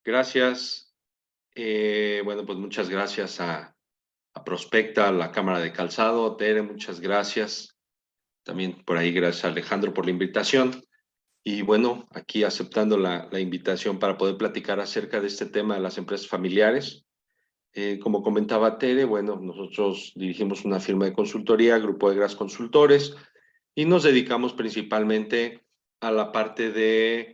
Gracias. Bueno, pues muchas gracias a Prospecta, a la Cámara de Calzado. Tere, muchas gracias. También por ahí, gracias a Alejandro por la invitación. Y bueno, aquí aceptando la invitación para poder platicar acerca de este tema de las empresas familiares. Como comentaba Tere, bueno, nosotros dirigimos una firma de consultoría, Grupo de Gras Consultores, y nos dedicamos principalmente a la parte de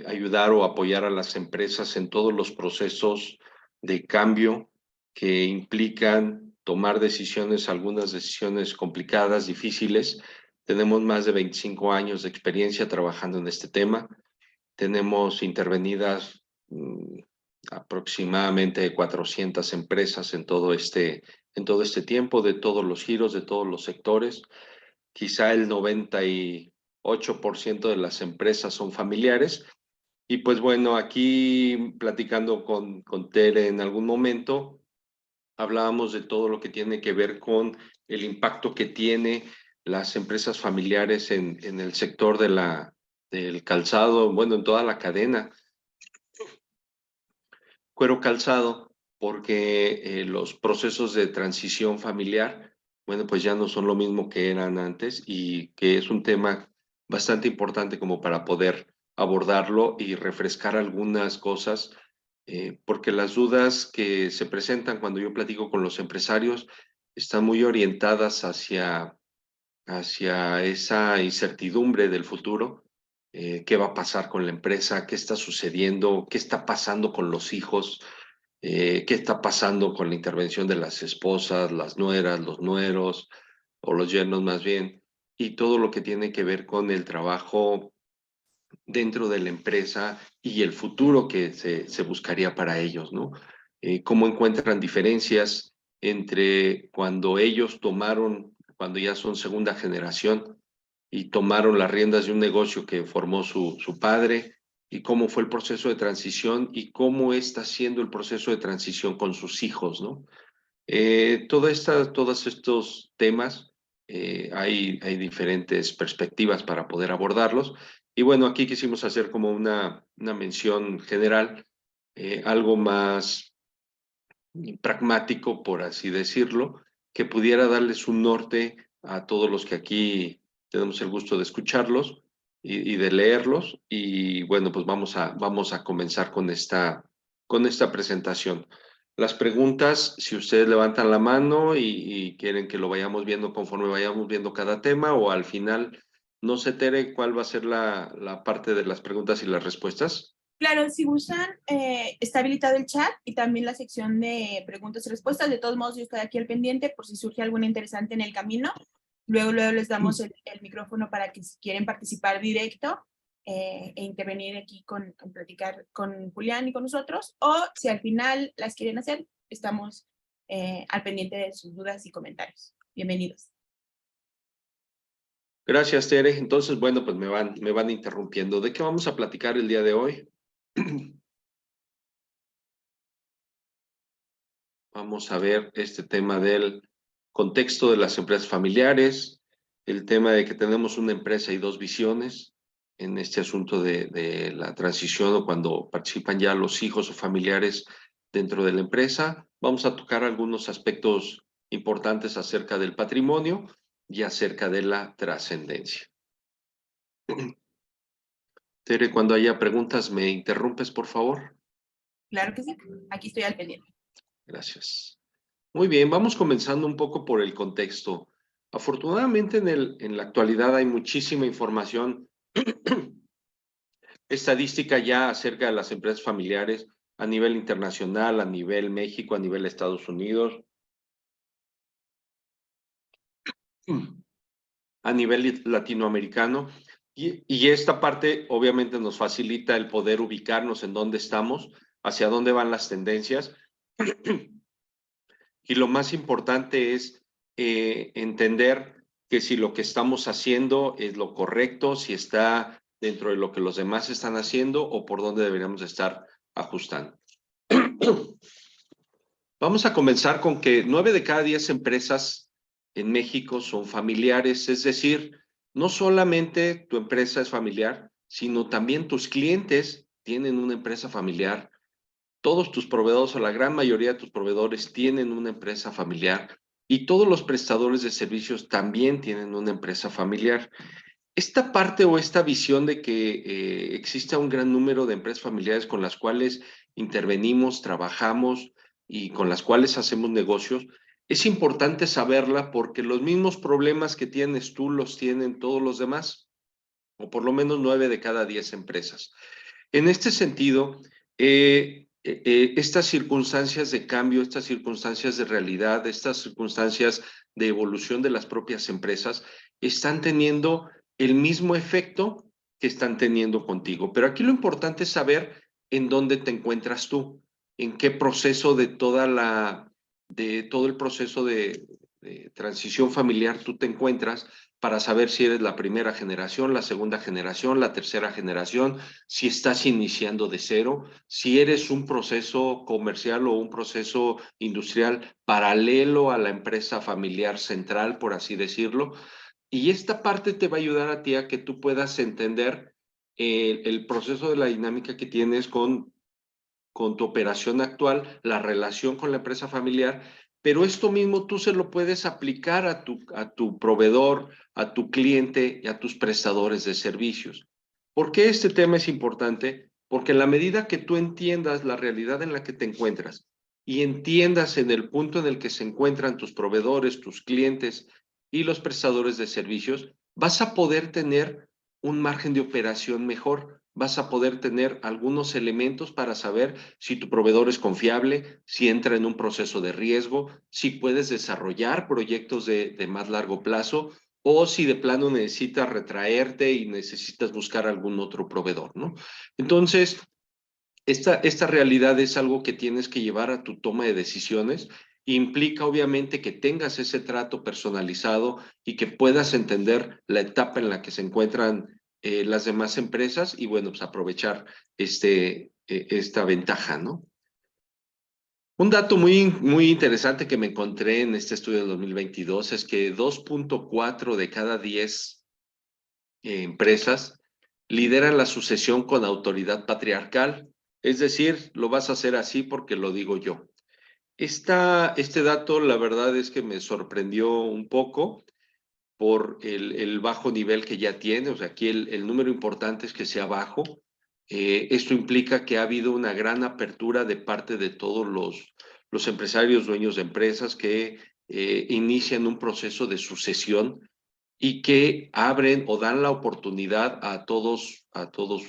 ayudar o apoyar a las empresas en todos los procesos de cambio que implican tomar decisiones, algunas decisiones complicadas, difíciles. Tenemos más de 25 años de experiencia trabajando en este tema. Tenemos intervenidas aproximadamente 400 empresas en todo este tiempo, de todos los giros, de todos los sectores. Quizá el 98% de las empresas son familiares. Y pues bueno, aquí platicando con Tere en algún momento, hablábamos de todo lo que tiene que ver con el impacto que tiene las empresas familiares en el sector del calzado, bueno, en toda la cadena cuero calzado, porque los procesos de transición familiar, bueno, pues ya no son lo mismo que eran antes y que es un tema bastante importante como para poder abordarlo y refrescar algunas cosas, porque las dudas que se presentan cuando yo platico con los empresarios están muy orientadas hacia esa incertidumbre del futuro. ¿Qué va a pasar con la empresa? ¿Qué está sucediendo? ¿Qué está pasando con los hijos? ¿Qué está pasando con la intervención de las esposas, las nueras, los nueros o los yernos más bien? Y todo lo que tiene que ver con el trabajo dentro de la empresa y el futuro que se buscaría para ellos, ¿no? ¿Cómo encuentran diferencias entre cuando ellos tomaron, cuando ya son segunda generación y tomaron las riendas de un negocio que formó su padre, y cómo fue el proceso de transición y cómo está siendo el proceso de transición con sus hijos, ¿no? Todos estos temas, hay diferentes perspectivas para poder abordarlos. Y bueno, aquí quisimos hacer como una mención general, algo más pragmático, por así decirlo, que pudiera darles un norte a todos los que aquí tenemos el gusto de escucharlos y de leerlos. Y bueno, pues vamos a comenzar con esta presentación. Las preguntas, si ustedes levantan la mano y quieren que lo vayamos viendo conforme vayamos viendo cada tema o al final, no sé, Tere, cuál va a ser la parte de las preguntas y las respuestas. Claro, si gustan, está habilitado el chat y también la sección de preguntas y respuestas. De todos modos, yo estoy aquí al pendiente por si surge alguna interesante en el camino. Luego les damos el micrófono para que si quieren participar directo e intervenir aquí con platicar con Julián y con nosotros. O si al final las quieren hacer, estamos al pendiente de sus dudas y comentarios. Bienvenidos. Gracias, Tere. Entonces, bueno, pues me van interrumpiendo. ¿De qué vamos a platicar el día de hoy? Vamos a ver este tema del contexto de las empresas familiares, el tema de que tenemos una empresa y dos visiones en este asunto de la transición o cuando participan ya los hijos o familiares dentro de la empresa. Vamos a tocar algunos aspectos importantes acerca del patrimonio y acerca de la trascendencia. Tere, cuando haya preguntas, ¿me interrumpes, por favor? Claro que sí, aquí estoy al pendiente. Gracias. Muy bien, vamos comenzando un poco por el contexto. Afortunadamente en la actualidad hay muchísima información estadística ya acerca de las empresas familiares a nivel internacional, a nivel México, a nivel Estados Unidos, a nivel latinoamericano. Y esta parte obviamente nos facilita el poder ubicarnos en dónde estamos, hacia dónde van las tendencias. Y lo más importante es entender que si lo que estamos haciendo es lo correcto, si está dentro de lo que los demás están haciendo o por dónde deberíamos estar ajustando. Vamos a comenzar con que 9 de cada 10 empresas en México son familiares, es decir, no solamente tu empresa es familiar, sino también tus clientes tienen una empresa familiar todos tus proveedores o la gran mayoría de tus proveedores tienen una empresa familiar y todos los prestadores de servicios también tienen una empresa familiar. Esta parte o esta visión de que exista un gran número de empresas familiares con las cuales intervenimos, trabajamos y con las cuales hacemos negocios, es importante saberla porque los mismos problemas que tienes tú los tienen todos los demás, o por lo menos 9 de cada 10 empresas. En este sentido, estas circunstancias de cambio, estas circunstancias de realidad, estas circunstancias de evolución de las propias empresas, están teniendo el mismo efecto que están teniendo contigo. Pero aquí lo importante es saber en dónde te encuentras tú, en qué proceso de todo el proceso de transición familiar tú te encuentras para saber si eres la primera generación, la segunda generación, la tercera generación, si estás iniciando de cero, si eres un proceso comercial o un proceso industrial paralelo a la empresa familiar central, por así decirlo. Y esta parte te va a ayudar a ti a que tú puedas entender el proceso de la dinámica que tienes con tu operación actual, la relación con la empresa familiar, pero esto mismo tú se lo puedes aplicar a tu proveedor, a tu cliente y a tus prestadores de servicios. ¿Por qué este tema es importante? Porque en la medida que tú entiendas la realidad en la que te encuentras y entiendas en el punto en el que se encuentran tus proveedores, tus clientes y los prestadores de servicios, vas a poder tener un margen de operación mejor, vas a poder tener algunos elementos para saber si tu proveedor es confiable, si entra en un proceso de riesgo, si puedes desarrollar proyectos de más largo plazo o si de plano necesitas retraerte y necesitas buscar algún otro proveedor, ¿no? Entonces, esta realidad es algo que tienes que llevar a tu toma de decisiones. Implica obviamente que tengas ese trato personalizado y que puedas entender la etapa en la que se encuentran las demás empresas y bueno, pues aprovechar esta ventaja, ¿no? Un dato muy interesante que me encontré en este estudio de 2022 es que 2.4 de cada 10 empresas lideran la sucesión con autoridad patriarcal. Es decir, lo vas a hacer así porque lo digo yo. Este dato, la verdad es que me sorprendió un poco por el bajo nivel que ya tiene. O sea, aquí el número importante es que sea bajo. Esto implica que ha habido una gran apertura de parte de todos los empresarios, dueños de empresas que inician un proceso de sucesión y que abren o dan la oportunidad a todos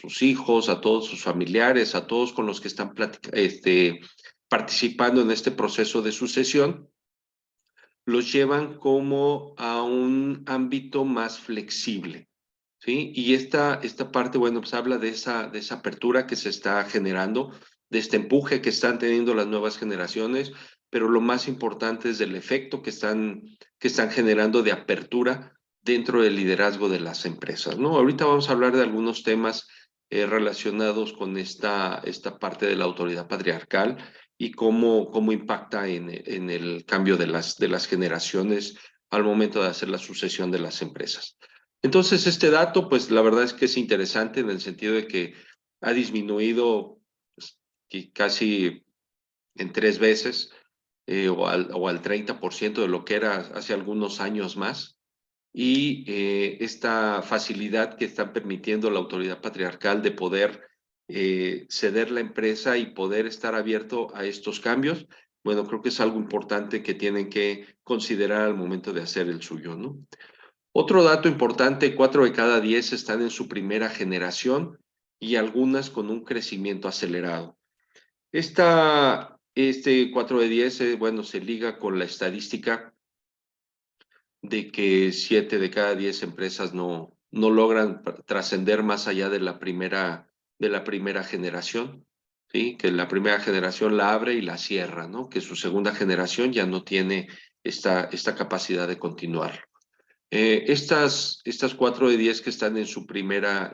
sus hijos, a todos sus familiares, a todos con los que están participando en este proceso de sucesión, los llevan como a un ámbito más flexible, ¿sí? Y esta parte, bueno, pues habla de esa apertura que se está generando, de este empuje que están teniendo las nuevas generaciones, pero lo más importante es del efecto que están generando de apertura dentro del liderazgo de las empresas, ¿no? Ahorita vamos a hablar de algunos temas relacionados con esta parte de la autoridad patriarcal y cómo impacta en el cambio de las generaciones al momento de hacer la sucesión de las empresas. Entonces, este dato, pues la verdad es que es interesante en el sentido de que ha disminuido pues, casi en 3 veces o al 30% de lo que era hace algunos años más. Y esta facilidad que está permitiendo la autoridad patriarcal de poder ceder la empresa y poder estar abierto a estos cambios, bueno, creo que es algo importante que tienen que considerar al momento de hacer el suyo, ¿no? Otro dato importante, 4 de cada 10 están en su primera generación y algunas con un crecimiento acelerado. Este 4 de 10, bueno, se liga con la estadística de que 7 de cada 10 empresas no logran trascender más allá de la primera generación, ¿sí? Que la primera generación la abre y la cierra, ¿no? Que su segunda generación ya no tiene esta capacidad de continuar. Estas 4 de 10 que están en su primera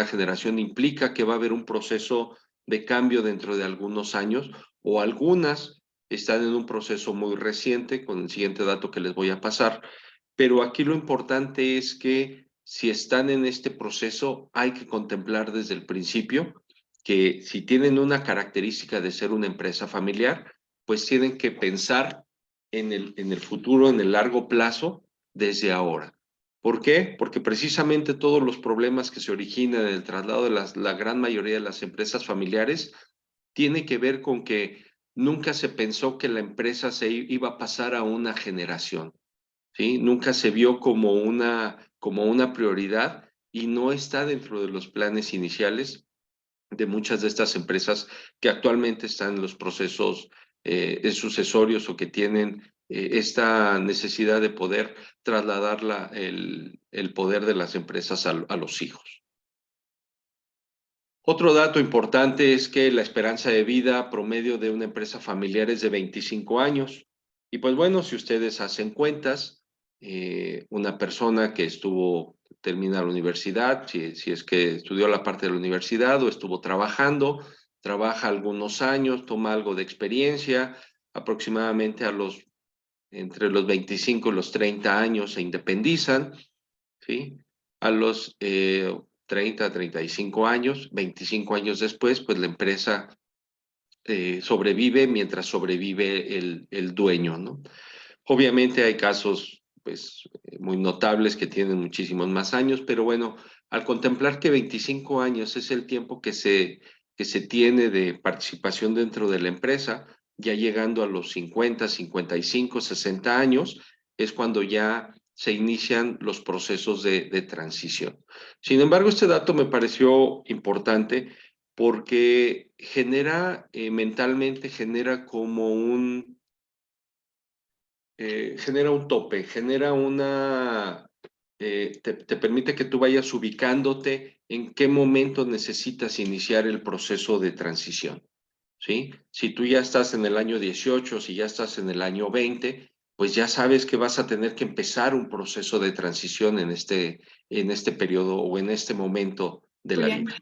generación implica que va a haber un proceso de cambio dentro de algunos años o algunas están en un proceso muy reciente con el siguiente dato que les voy a pasar, pero aquí lo importante es que si están en este proceso hay que contemplar desde el principio que si tienen una característica de ser una empresa familiar, pues tienen que pensar en el futuro, en el largo plazo, desde ahora. ¿Por qué? Porque precisamente todos los problemas que se originan en el traslado de la gran mayoría de las empresas familiares tiene que ver con que nunca se pensó que la empresa se iba a pasar a una generación, ¿sí? Nunca se vio como una prioridad y no está dentro de los planes iniciales de muchas de estas empresas que actualmente están en los procesos sucesorios o que tienen esta necesidad de poder trasladar el poder de las empresas a los hijos. Otro dato importante es que la esperanza de vida promedio de una empresa familiar es de 25 años. Y pues bueno, si ustedes hacen cuentas, una persona que termina la universidad, si es que estudió la parte de la universidad o estuvo trabajando, trabaja algunos años, toma algo de experiencia, aproximadamente entre los 25 y los 30 años se independizan, ¿sí? A los 30, 35 años, 25 años después, pues la empresa sobrevive mientras sobrevive el dueño, ¿no? Obviamente hay casos, pues, muy notables que tienen muchísimos más años, pero bueno, al contemplar que 25 años es el tiempo que se tiene de participación dentro de la empresa, ya llegando a los 50, 55, 60 años, es cuando ya se inician los procesos de transición. Sin embargo, este dato me pareció importante porque mentalmente genera como genera un tope, te permite que tú vayas ubicándote en qué momento necesitas iniciar el proceso de transición, ¿sí? Si tú ya estás en el año 18, si ya estás en el año 20, pues ya sabes que vas a tener que empezar un proceso de transición en este periodo o en este momento de la Julián, vida.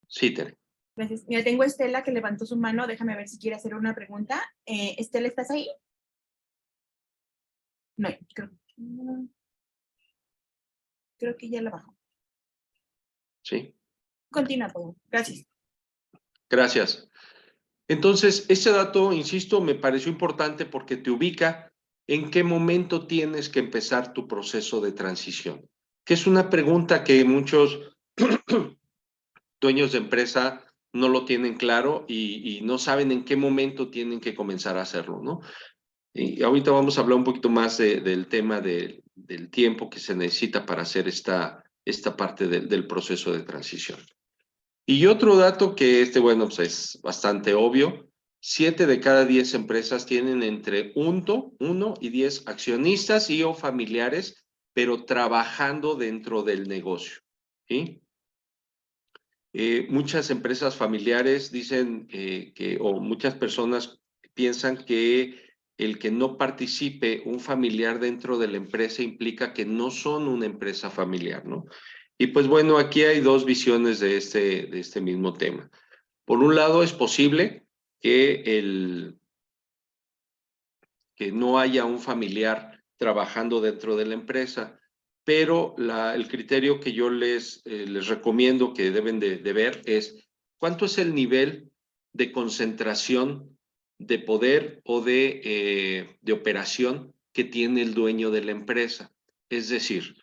Sí, Tere. gracias. Mira, tengo a Estela que levantó su mano. Déjame ver si quiere hacer una pregunta. Estela, ¿estás ahí? No, creo que ya la bajó. Sí. Continúa, por favor. Gracias. Gracias. Entonces, este dato, insisto, me pareció importante porque te ubica en qué momento tienes que empezar tu proceso de transición, que es una pregunta que muchos dueños de empresa no lo tienen claro y no saben en qué momento tienen que comenzar a hacerlo, ¿no? Y ahorita vamos a hablar un poquito más del tema del tiempo que se necesita para hacer esta parte del proceso de transición. Y otro dato que bueno, pues es bastante obvio, 7 de cada 10 empresas tienen entre 1 y 10 accionistas y o familiares, pero trabajando dentro del negocio, ¿sí? Muchas empresas familiares dicen o muchas personas piensan que el que no participe un familiar dentro de la empresa implica que no son una empresa familiar, ¿no? Y pues bueno, aquí hay dos visiones de este mismo tema. Por un lado, es posible que no haya un familiar trabajando dentro de la empresa, pero el criterio que yo les recomiendo que deben de ver es cuánto es el nivel de concentración de poder o de operación que tiene el dueño de la empresa. Es decir,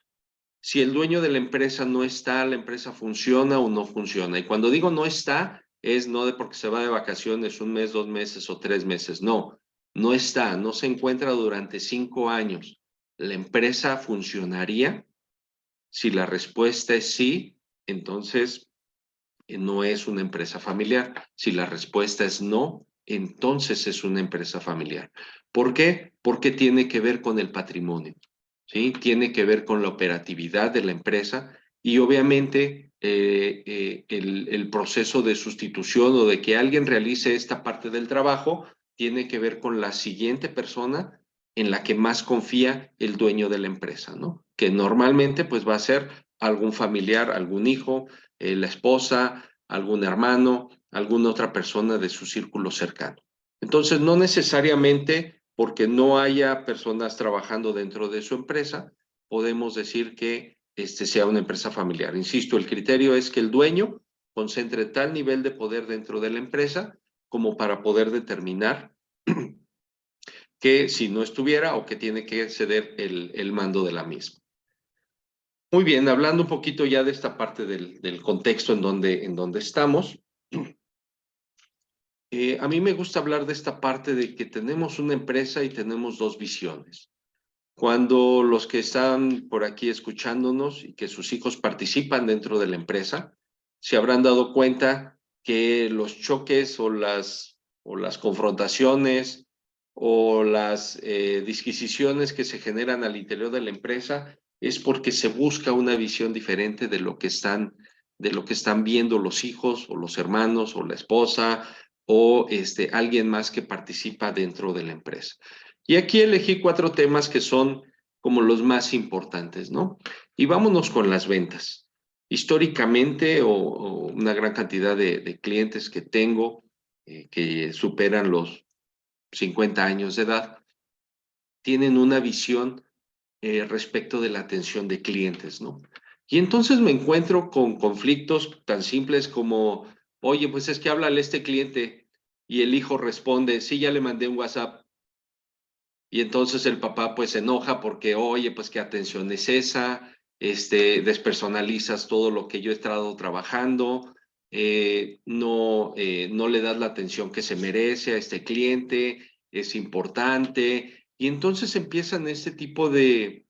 si el dueño de la empresa no está, la empresa funciona o no funciona. Y cuando digo no está, es no de porque se va de vacaciones 1 mes, 2 meses o 3 meses. No, no está, no se encuentra durante 5 años. ¿La empresa funcionaría? Si la respuesta es sí, entonces no es una empresa familiar. Si la respuesta es no, entonces es una empresa familiar. ¿Por qué? Porque tiene que ver con el patrimonio, ¿sí? Tiene que ver con la operatividad de la empresa y obviamente el proceso de sustitución o de que alguien realice esta parte del trabajo tiene que ver con la siguiente persona en la que más confía el dueño de la empresa, ¿no? Que normalmente pues va a ser algún familiar, algún hijo, la esposa, algún hermano, alguna otra persona de su círculo cercano. Entonces, no necesariamente porque no haya personas trabajando dentro de su empresa, podemos decir que sea una empresa familiar. Insisto, el criterio es que el dueño concentre tal nivel de poder dentro de la empresa como para poder determinar que si no estuviera o que tiene que ceder el mando de la misma. Muy bien, hablando un poquito ya de esta parte del contexto en donde estamos, a mí me gusta hablar de esta parte de que tenemos una empresa y tenemos dos visiones. Cuando los que están por aquí escuchándonos y que sus hijos participan dentro de la empresa, se habrán dado cuenta que los choques o las confrontaciones o las disquisiciones que se generan al interior de la empresa es porque se busca una visión diferente de lo que están viendo los hijos o los hermanos o la esposa o alguien más que participa dentro de la empresa. Y aquí elegí 4 temas que son como los más importantes, ¿no? Y vámonos con las ventas. Históricamente, o una gran cantidad de clientes que tengo que superan los 50 años de edad, tienen una visión respecto de la atención de clientes, ¿no? Y entonces me encuentro con conflictos tan simples como, oye, pues es que háblale a este cliente y el hijo responde, sí, ya le mandé un WhatsApp. Y entonces el papá pues se enoja porque, oye, pues qué atención es esa, despersonalizas todo lo que yo he estado trabajando, no le das la atención que se merece a este cliente, es importante. Y entonces empiezan este tipo de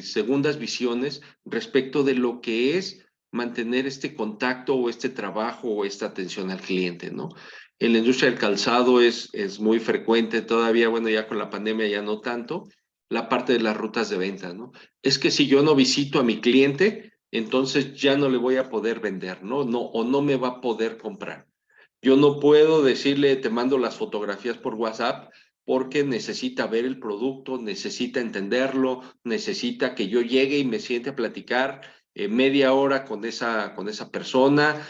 segundas visiones respecto de lo que es mantener este contacto o este trabajo o esta atención al cliente, ¿no? En la industria del calzado es muy frecuente todavía, bueno, ya con la pandemia ya no tanto, la parte de las rutas de venta, ¿no? Es que si yo no visito a mi cliente, entonces ya no le voy a poder vender, ¿no? No, o no me va a poder comprar. Yo no puedo decirle, te mando las fotografías por WhatsApp porque necesita ver el producto, necesita entenderlo, necesita que yo llegue y me siente a platicar media hora con esa persona,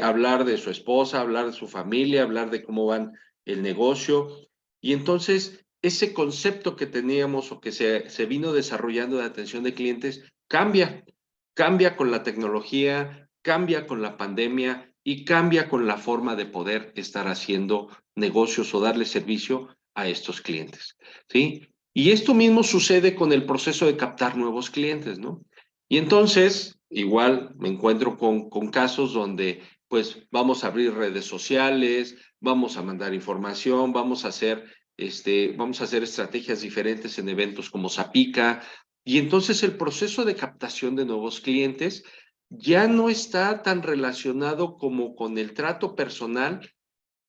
hablar de su esposa, hablar de su familia, hablar de cómo van el negocio. Y entonces, ese concepto que teníamos o que se vino desarrollando de atención de clientes cambia con la tecnología, cambia con la pandemia y cambia con la forma de poder estar haciendo negocios o darle servicio a estos clientes, ¿sí? Y esto mismo sucede con el proceso de captar nuevos clientes, ¿no? Y entonces, igual me encuentro con casos donde, pues, vamos a abrir redes sociales, vamos a mandar información, vamos a hacer estrategias diferentes en eventos como Zapica, y entonces el proceso de captación de nuevos clientes ya no está tan relacionado como con el trato personal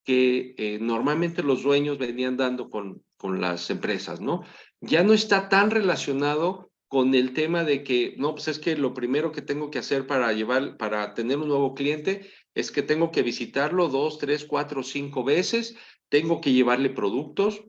que normalmente los dueños venían dando con las empresas, ¿no? Ya no está tan relacionado con el tema de que, no, pues es que lo primero que tengo que hacer para tener un nuevo cliente es que tengo que visitarlo 2, 3, 4, 5 veces, tengo que llevarle productos,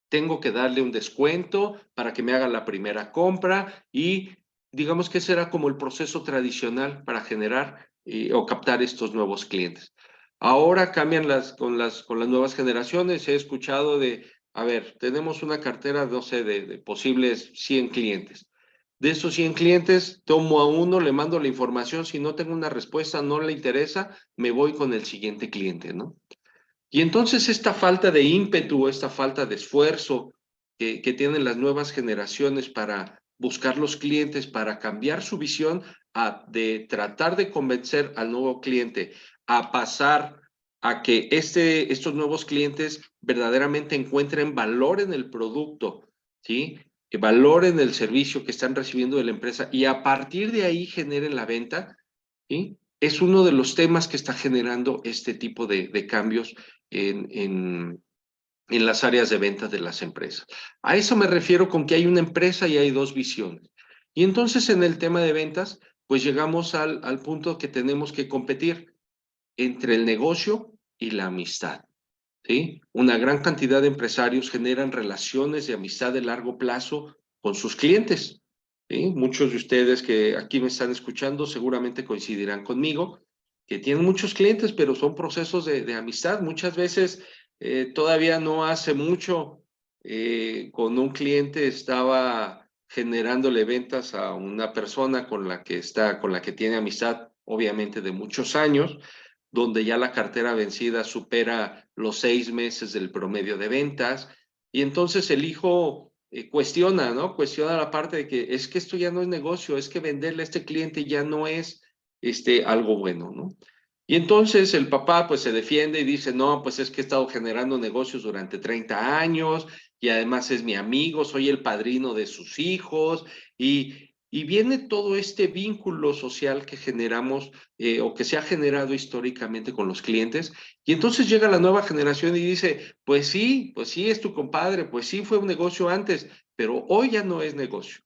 tengo que darle un descuento para que me haga la primera compra y digamos que ese era como el proceso tradicional para generar o captar estos nuevos clientes. Ahora cambian con las nuevas generaciones. He escuchado de, a ver, tenemos una cartera, no sé, de posibles 100 clientes. De esos 100 clientes, tomo a uno, le mando la información. Si no tengo una respuesta, no le interesa, me voy con el siguiente cliente, ¿no? Y entonces esta falta de ímpetu, esta falta de esfuerzo que tienen las nuevas generaciones para buscar los clientes, para cambiar su visión de tratar de convencer al nuevo cliente a pasar a que estos nuevos clientes verdaderamente encuentren valor en el producto, ¿sí? Que valoren el servicio que están recibiendo de la empresa y a partir de ahí generen la venta, ¿sí? Es uno de los temas que está generando este tipo de cambios en las áreas de venta de las empresas. A eso me refiero con que hay una empresa y hay dos visiones. Y entonces en el tema de ventas, pues llegamos al punto que tenemos que competir entre el negocio y la amistad, ¿sí? Una gran cantidad de empresarios generan relaciones de amistad de largo plazo con sus clientes, ¿sí? Muchos de ustedes que aquí me están escuchando seguramente coincidirán conmigo, que tienen muchos clientes, pero son procesos de amistad. Muchas veces, todavía no hace mucho, con un cliente estaba generándole ventas a una persona con la que tiene amistad obviamente de muchos años, donde ya la cartera vencida supera los 6 meses del promedio de ventas, y entonces el hijo cuestiona, ¿no? Cuestiona la parte de que es que esto ya no es negocio, es que venderle a este cliente ya no es algo bueno, ¿no? Y entonces el papá pues se defiende y dice, no, pues es que he estado generando negocios durante 30 años y además es mi amigo, soy el padrino de sus hijos y viene todo este vínculo social que generamos o que se ha generado históricamente con los clientes. Y entonces llega la nueva generación y dice, pues sí, es tu compadre, pues sí, fue un negocio antes, pero hoy ya no es negocio.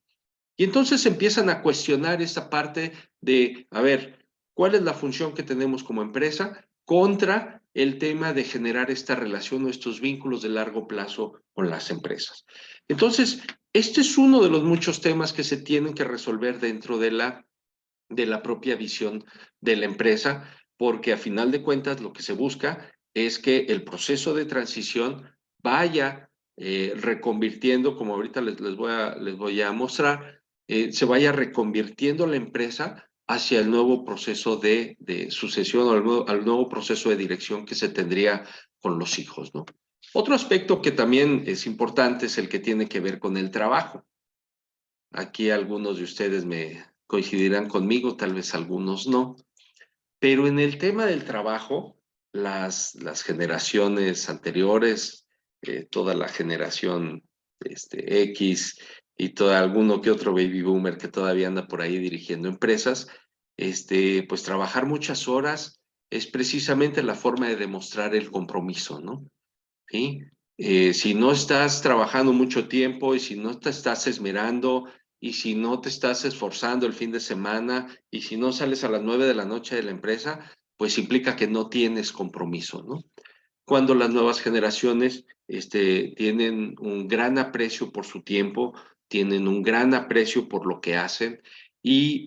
Y entonces empiezan a cuestionar esa parte de, a ver, ¿cuál es la función que tenemos como empresa contra el tema de generar esta relación o estos vínculos de largo plazo con las empresas? Entonces, este es uno de los muchos temas que se tienen que resolver dentro de la propia visión de la empresa, porque a final de cuentas lo que se busca es que el proceso de transición vaya reconvirtiendo, como ahorita les voy a mostrar, se vaya reconvirtiendo la empresa hacia el nuevo proceso de sucesión o al nuevo proceso de dirección que se tendría con los hijos, ¿no? Otro aspecto que también es importante es el que tiene que ver con el trabajo. Aquí algunos de ustedes me coincidirán conmigo, tal vez algunos no, pero en el tema del trabajo, las generaciones anteriores, toda la generación X y todo alguno que otro baby boomer que todavía anda por ahí dirigiendo empresas, pues trabajar muchas horas es precisamente la forma de demostrar el compromiso, ¿no? ¿Sí? Si no estás trabajando mucho tiempo y si no te estás esmerando y si no te estás esforzando el fin de semana y si no sales a las 9 de la noche de la empresa, pues implica que no tienes compromiso, ¿no? Cuando las nuevas generaciones tienen un gran aprecio por su tiempo, tienen un gran aprecio por lo que hacen y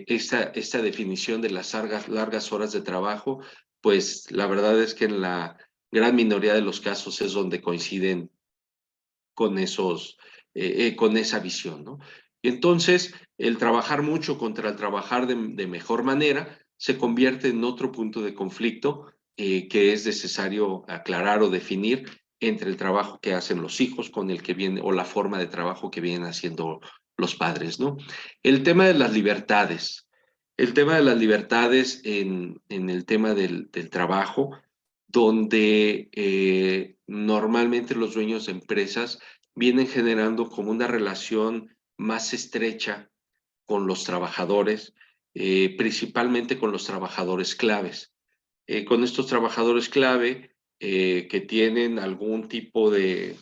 esta definición de las largas horas de trabajo, pues la verdad es que en la gran minoría de los casos es donde coinciden con con esa visión, ¿no? Y entonces, el trabajar mucho contra el trabajar de mejor manera se convierte en otro punto de conflicto que es necesario aclarar o definir entre el trabajo que hacen los hijos con el que viene, o la forma de trabajo que vienen haciendo los padres, ¿no? El tema de las libertades. El tema de las libertades en el tema del trabajo, donde normalmente los dueños de empresas vienen generando como una relación más estrecha con los trabajadores, principalmente con los trabajadores claves. Con estos trabajadores clave que tienen mm, algún tipo de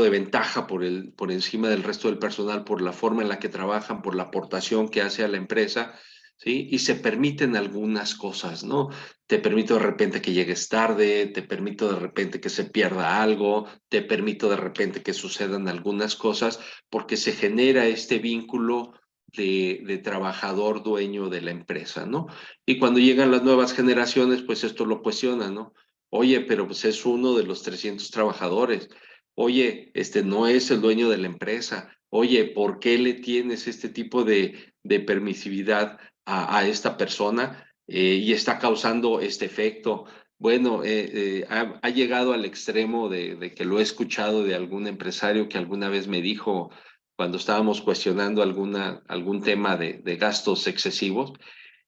ventaja por encima del resto del personal, por la forma en la que trabajan, por la aportación que hace a la empresa, ¿sí? Y se permiten algunas cosas, ¿no? Te permito de repente que llegues tarde, te permito de repente que se pierda algo, te permito de repente que sucedan algunas cosas, porque se genera este vínculo de trabajador dueño de la empresa, ¿no? Y cuando llegan las nuevas generaciones, pues esto lo cuestiona, ¿no? Oye, pero pues es uno de los 300 trabajadores. Oye, no es el dueño de la empresa. Oye, ¿por qué le tienes este tipo de permisividad a esta persona y está causando este efecto? Bueno, ha llegado al extremo de que lo he escuchado de algún empresario que alguna vez me dijo cuando estábamos cuestionando algún tema de gastos excesivos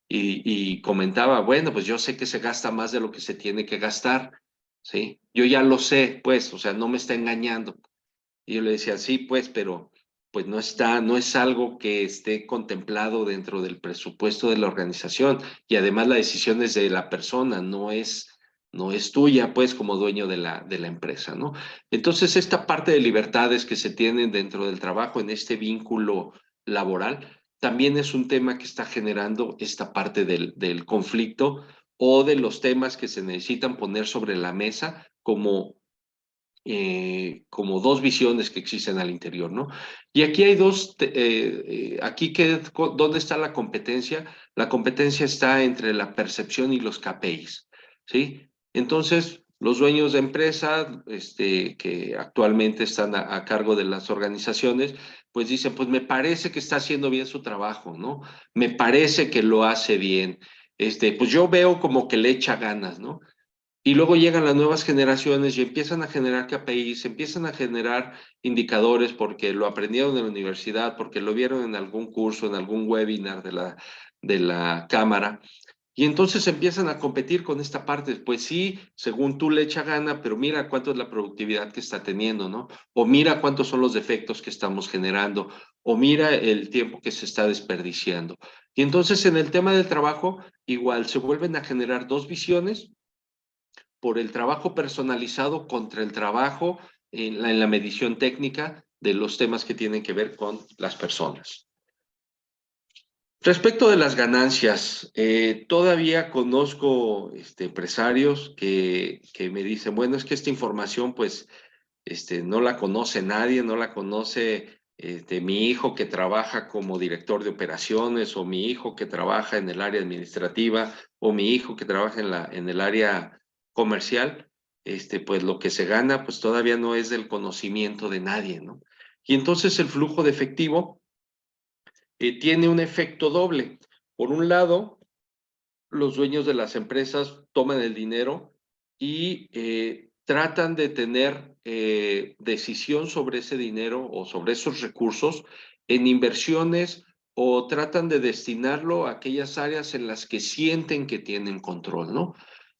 y comentaba, bueno, pues yo sé que se gasta más de lo que se tiene que gastar, ¿sí? Yo ya lo sé, pues, o sea, no me está engañando. Y yo le decía, sí, pues, pero pues no es algo que esté contemplado dentro del presupuesto de la organización. Y además la decisión es de la persona, no es tuya, pues, como dueño de la empresa, ¿no? Entonces, esta parte de libertades que se tienen dentro del trabajo, en este vínculo laboral, también es un tema que está generando esta parte del conflicto o de los temas que se necesitan poner sobre la mesa como dos visiones que existen al interior, ¿no? Y aquí hay ¿dónde está la competencia? La competencia está entre la percepción y los KPIs, ¿sí? Entonces, los dueños de empresa, que actualmente están a cargo de las organizaciones, pues dicen, pues me parece que está haciendo bien su trabajo, ¿no? Me parece que lo hace bien. Pues yo veo como que le echa ganas, ¿no? Y luego llegan las nuevas generaciones y empiezan a generar KPIs, empiezan a generar indicadores porque lo aprendieron en la universidad, porque lo vieron en algún curso, en algún webinar de la cámara. Y entonces empiezan a competir con esta parte. Pues sí, según tú le echa gana, pero mira cuánto es la productividad que está teniendo, ¿no? O mira cuántos son los defectos que estamos generando, o mira el tiempo que se está desperdiciando. Y entonces en el tema del trabajo, igual se vuelven a generar dos visiones por el trabajo personalizado contra el trabajo en la medición técnica de los temas que tienen que ver con las personas. Respecto de las ganancias, todavía conozco empresarios que me dicen, bueno, es que esta información pues no la conoce nadie, no la conoce mi hijo que trabaja como director de operaciones o mi hijo que trabaja en el área administrativa o mi hijo que trabaja en el área comercial, pues lo que se gana pues todavía no es del conocimiento de nadie, ¿no? Y entonces el flujo de efectivo tiene un efecto doble. Por un lado, los dueños de las empresas toman el dinero y tratan de tener decisión sobre ese dinero o sobre esos recursos en inversiones o tratan de destinarlo a aquellas áreas en las que sienten que tienen control, ¿no?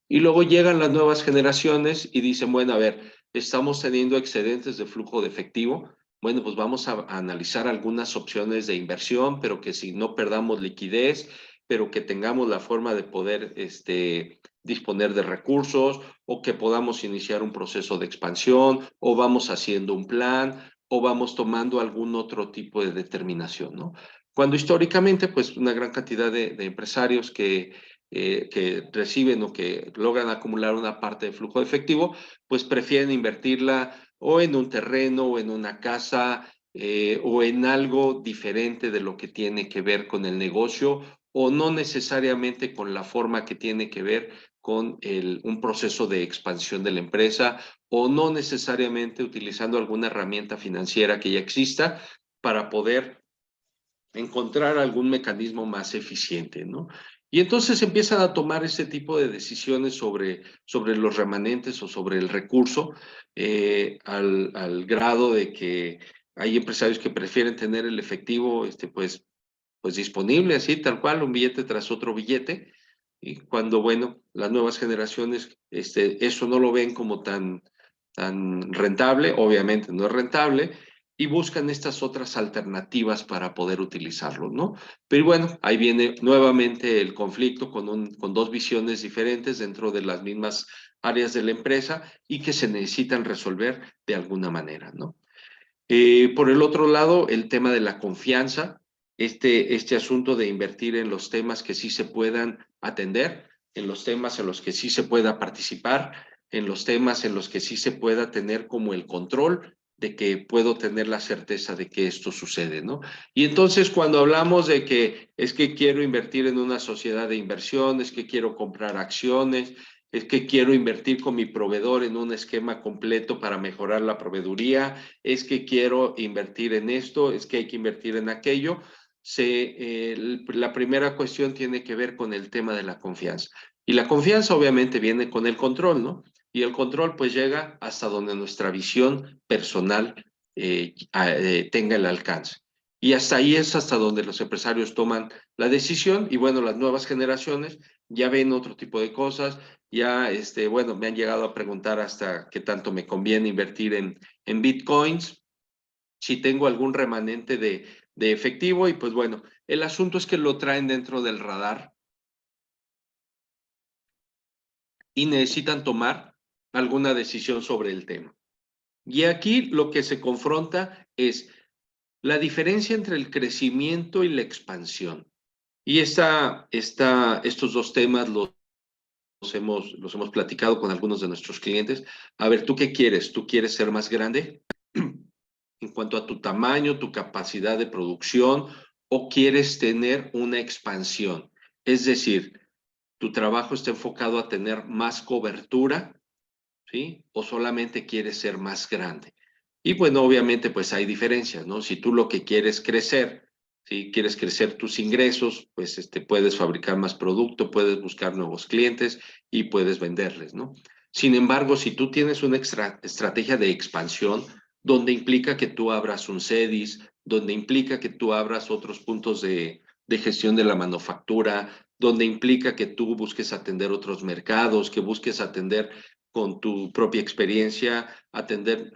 Y luego llegan las nuevas generaciones y dicen, bueno, a ver, estamos teniendo excedentes de flujo de efectivo. Bueno, pues vamos a analizar algunas opciones de inversión, pero que si no perdamos liquidez, pero que tengamos la forma de poder disponer de recursos o que podamos iniciar un proceso de expansión o vamos haciendo un plan o vamos tomando algún otro tipo de determinación, ¿no? Cuando históricamente, pues una gran cantidad de empresarios que reciben o que logran acumular una parte de flujo de efectivo, pues prefieren invertirla o en un terreno o en una casa o en algo diferente de lo que tiene que ver con el negocio o no necesariamente con la forma que tiene que ver con un proceso de expansión de la empresa o no necesariamente utilizando alguna herramienta financiera que ya exista para poder encontrar algún mecanismo más eficiente, ¿no? Y entonces empiezan a tomar ese tipo de decisiones sobre los remanentes o sobre el recurso al grado de que hay empresarios que prefieren tener el efectivo pues disponible, así tal cual, un billete tras otro billete, y cuando, bueno, las nuevas generaciones eso no lo ven como tan rentable, obviamente no es rentable, y buscan estas otras alternativas para poder utilizarlo, ¿no? Pero bueno, ahí viene nuevamente el conflicto con dos visiones diferentes dentro de las mismas áreas de la empresa y que se necesitan resolver de alguna manera, ¿no? Por el otro lado, el tema de la confianza, este asunto de invertir en los temas que sí se puedan atender, en los temas en los que sí se pueda participar, en los temas en los que sí se pueda tener como el control de que puedo tener la certeza de que esto sucede, ¿no? Y entonces cuando hablamos de que es que quiero invertir en una sociedad de inversión, es que quiero comprar acciones, es que quiero invertir con mi proveedor en un esquema completo para mejorar la proveeduría, es que quiero invertir en esto, es que hay que invertir en aquello. La primera cuestión tiene que ver con el tema de la confianza. Y la confianza obviamente viene con el control, ¿no? Y el control pues llega hasta donde nuestra visión personal tenga el alcance. Y hasta ahí es hasta donde los empresarios toman la decisión y bueno, las nuevas generaciones ya ven otro tipo de cosas, ya, bueno, me han llegado a preguntar hasta qué tanto me conviene invertir en Bitcoins, si tengo algún remanente de efectivo y pues bueno, el asunto es que lo traen dentro del radar y necesitan tomar alguna decisión sobre el tema. Y aquí lo que se confronta es la diferencia entre el crecimiento y la expansión. Y estos dos temas los hemos platicado con algunos de nuestros clientes. A ver, ¿tú qué quieres? ¿Tú quieres ser más grande en cuanto a tu tamaño, tu capacidad de producción o quieres tener una expansión? Es decir, ¿tu trabajo está enfocado a tener más cobertura? ¿Sí? ¿O solamente quieres ser más grande? Y bueno, obviamente pues hay diferencias, ¿no? Si tú lo que quieres crecer, si quieres crecer tus ingresos, pues puedes fabricar más producto, puedes buscar nuevos clientes y puedes venderles, ¿no? Sin embargo, si tú tienes una estrategia de expansión, donde implica que tú abras un CEDIS, donde implica que tú abras otros puntos de gestión de la manufactura, donde implica que tú busques atender otros mercados, que busques atender con tu propia experiencia, atender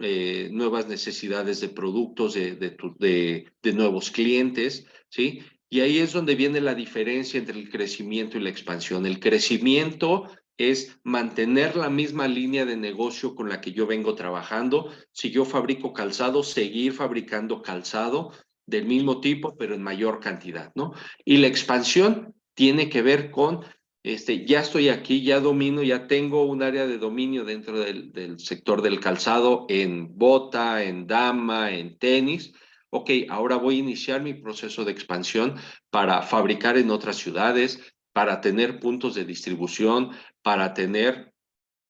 nuevas necesidades de productos, de nuevos clientes, ¿sí? Y ahí es donde viene la diferencia entre el crecimiento y la expansión. El crecimiento es mantener la misma línea de negocio con la que yo vengo trabajando. Si yo fabrico calzado, seguir fabricando calzado del mismo tipo, pero en mayor cantidad, ¿no? Y la expansión tiene que ver con ya estoy aquí, ya domino, ya tengo un área de dominio dentro del sector del calzado en bota, en dama, en tenis. Ok, ahora voy a iniciar mi proceso de expansión para fabricar en otras ciudades, para tener puntos de distribución, para tener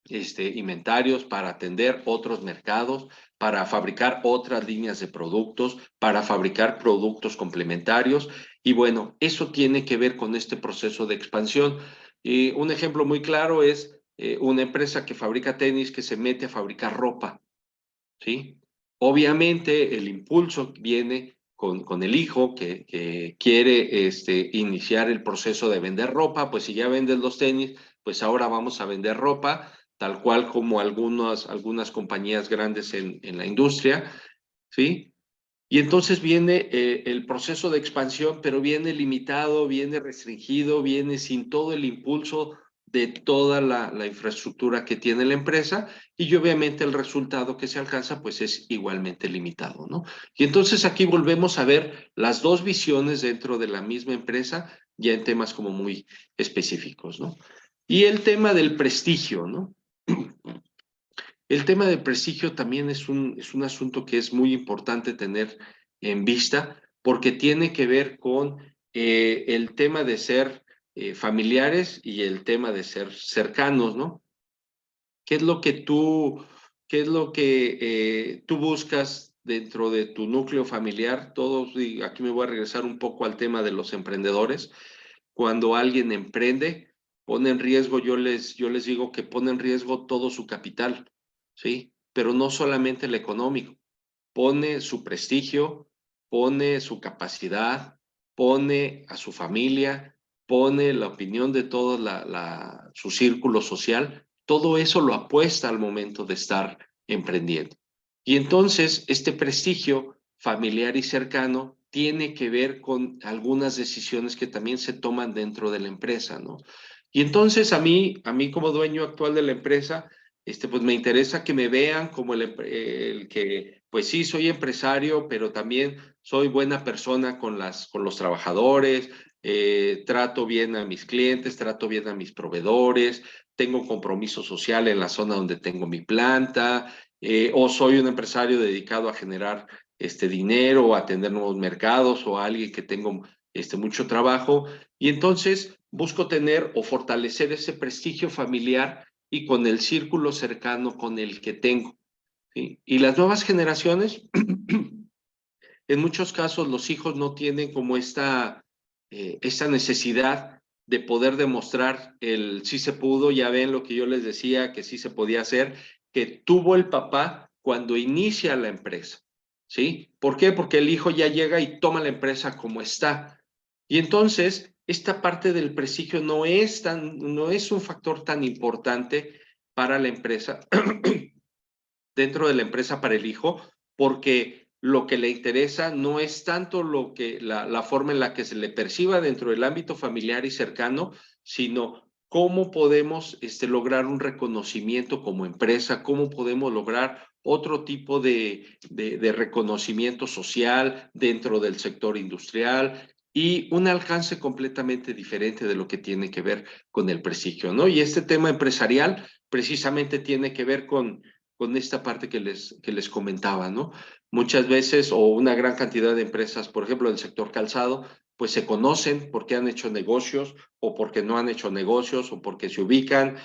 inventarios, para atender otros mercados, para fabricar otras líneas de productos, para fabricar productos complementarios. Y bueno, eso tiene que ver con este proceso de expansión. Y un ejemplo muy claro es una empresa que fabrica tenis que se mete a fabricar ropa, ¿sí? Obviamente el impulso viene con el hijo que quiere iniciar el proceso de vender ropa, pues si ya vendes los tenis, pues ahora vamos a vender ropa, tal cual como algunas compañías grandes en la industria, ¿sí? Y entonces viene el proceso de expansión, pero viene limitado, viene restringido, viene sin todo el impulso de toda la infraestructura que tiene la empresa y obviamente el resultado que se alcanza pues es igualmente limitado, ¿no? Y entonces aquí volvemos a ver las dos visiones dentro de la misma empresa ya en temas como muy específicos, ¿no? Y el tema del prestigio, ¿no? El tema del prestigio también es un asunto que es muy importante tener en vista porque tiene que ver con el tema de ser familiares y el tema de ser cercanos, ¿no? ¿Qué es lo que qué es lo que tú buscas dentro de tu núcleo familiar? Todos, y aquí me voy a regresar un poco al tema de los emprendedores. Cuando alguien emprende, pone en riesgo, yo les digo que pone en riesgo todo su capital, ¿sí? Pero no solamente el económico, pone su prestigio, pone su capacidad, pone a su familia, pone la opinión de todo su círculo social, todo eso lo apuesta al momento de estar emprendiendo. Y entonces este prestigio familiar y cercano tiene que ver con algunas decisiones que también se toman dentro de la empresa, ¿no? Y entonces a mí como dueño actual de la empresa, pues me interesa que me vean como el que, pues sí, soy empresario, pero también soy buena persona con los trabajadores, trato bien a mis clientes, trato bien a mis proveedores, tengo compromiso social en la zona donde tengo mi planta, o soy un empresario dedicado a generar dinero o atender nuevos mercados o alguien que tengo mucho trabajo. Y entonces busco tener o fortalecer ese prestigio familiar y con el círculo cercano con el que tengo, ¿sí? Y las nuevas generaciones, en muchos casos los hijos no tienen como esta necesidad de poder demostrar el sí se pudo, ya ven lo que yo les decía, que sí se podía hacer, que tuvo el papá cuando inicia la empresa, ¿sí? ¿Por qué? Porque el hijo ya llega y toma la empresa como está. Y entonces, esta parte del prestigio no es un factor tan importante para la empresa, dentro de la empresa para el hijo, porque lo que le interesa no es tanto la forma en la que se le perciba dentro del ámbito familiar y cercano, sino cómo podemos lograr un reconocimiento como empresa, cómo podemos lograr otro tipo de reconocimiento social dentro del sector industrial y un alcance completamente diferente de lo que tiene que ver con el prestigio, ¿no? Y este tema empresarial precisamente tiene que ver con esta parte que les comentaba, ¿no? Muchas veces, o una gran cantidad de empresas, por ejemplo, del sector calzado, pues se conocen porque han hecho negocios o porque no han hecho negocios o porque se ubican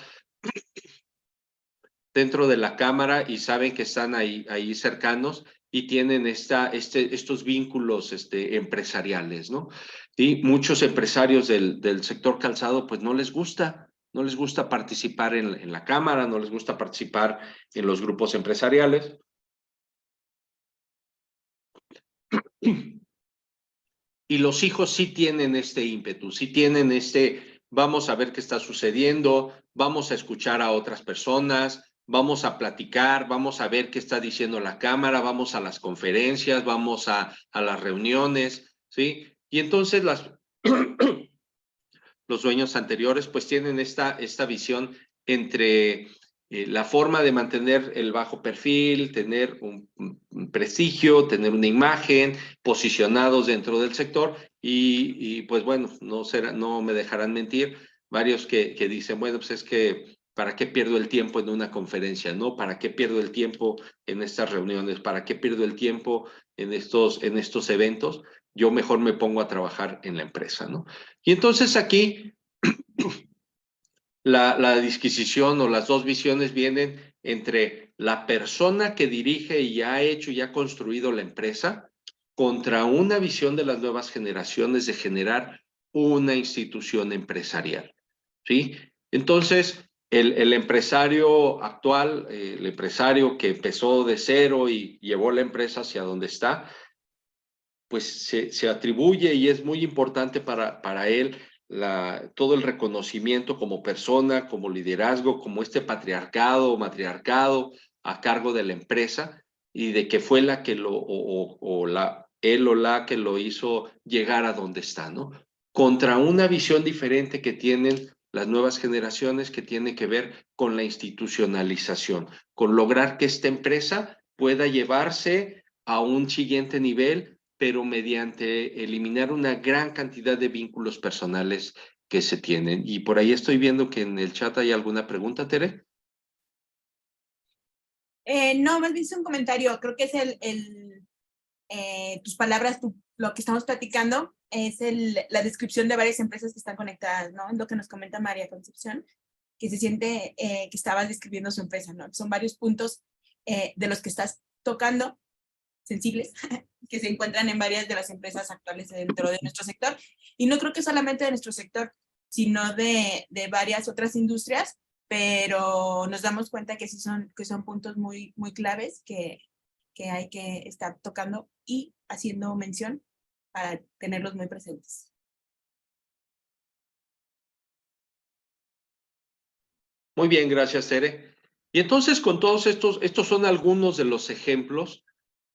dentro de la cámara y saben que están ahí cercanos y tienen estos vínculos empresariales, ¿no? Y muchos empresarios del sector calzado, pues no les gusta participar en la cámara, no les gusta participar en los grupos empresariales. Y los hijos sí tienen este ímpetu, sí tienen vamos a ver qué está sucediendo, vamos a escuchar a otras personas, vamos a platicar, vamos a ver qué está diciendo la cámara, vamos a las conferencias, vamos a las reuniones, ¿sí? Y entonces los dueños anteriores pues tienen esta visión entre la forma de mantener el bajo perfil, tener un prestigio, tener una imagen, posicionados dentro del sector y pues bueno, no me dejarán mentir, varios que dicen, bueno, pues es que ¿para qué pierdo el tiempo en una conferencia, no? ¿Para qué pierdo el tiempo en estas reuniones? ¿Para qué pierdo el tiempo en estos eventos? Yo mejor me pongo a trabajar en la empresa, ¿no? Y entonces aquí la disquisición o las dos visiones vienen entre la persona que dirige y ha hecho y ha construido la empresa contra una visión de las nuevas generaciones de generar una institución empresarial, ¿sí? Entonces, el empresario actual, el empresario que empezó de cero y llevó la empresa hacia donde está, pues se atribuye y es muy importante para él todo el reconocimiento como persona, como liderazgo, como patriarcado o matriarcado a cargo de la empresa y de que fue la que él o la que lo hizo llegar a donde está, ¿no? Contra una visión diferente que tienen las nuevas generaciones que tiene que ver con la institucionalización, con lograr que esta empresa pueda llevarse a un siguiente nivel pero mediante eliminar una gran cantidad de vínculos personales que se tienen. Y por ahí estoy viendo que en el chat hay alguna pregunta, Tere. No, más bien es un comentario. Creo que es tus palabras, lo que estamos platicando, es la descripción de varias empresas que están conectadas, ¿no? Es lo que nos comenta María Concepción, que se siente que estabas describiendo su empresa, ¿no? Son varios puntos de los que estás tocando, sensibles, que se encuentran en varias de las empresas actuales dentro de nuestro sector. Y no creo que solamente de nuestro sector, sino de varias otras industrias, pero nos damos cuenta que sí que son puntos muy, muy claves que hay que estar tocando y haciendo mención para tenerlos muy presentes. Muy bien, gracias, Tere. Y entonces con todos estos son algunos de los ejemplos.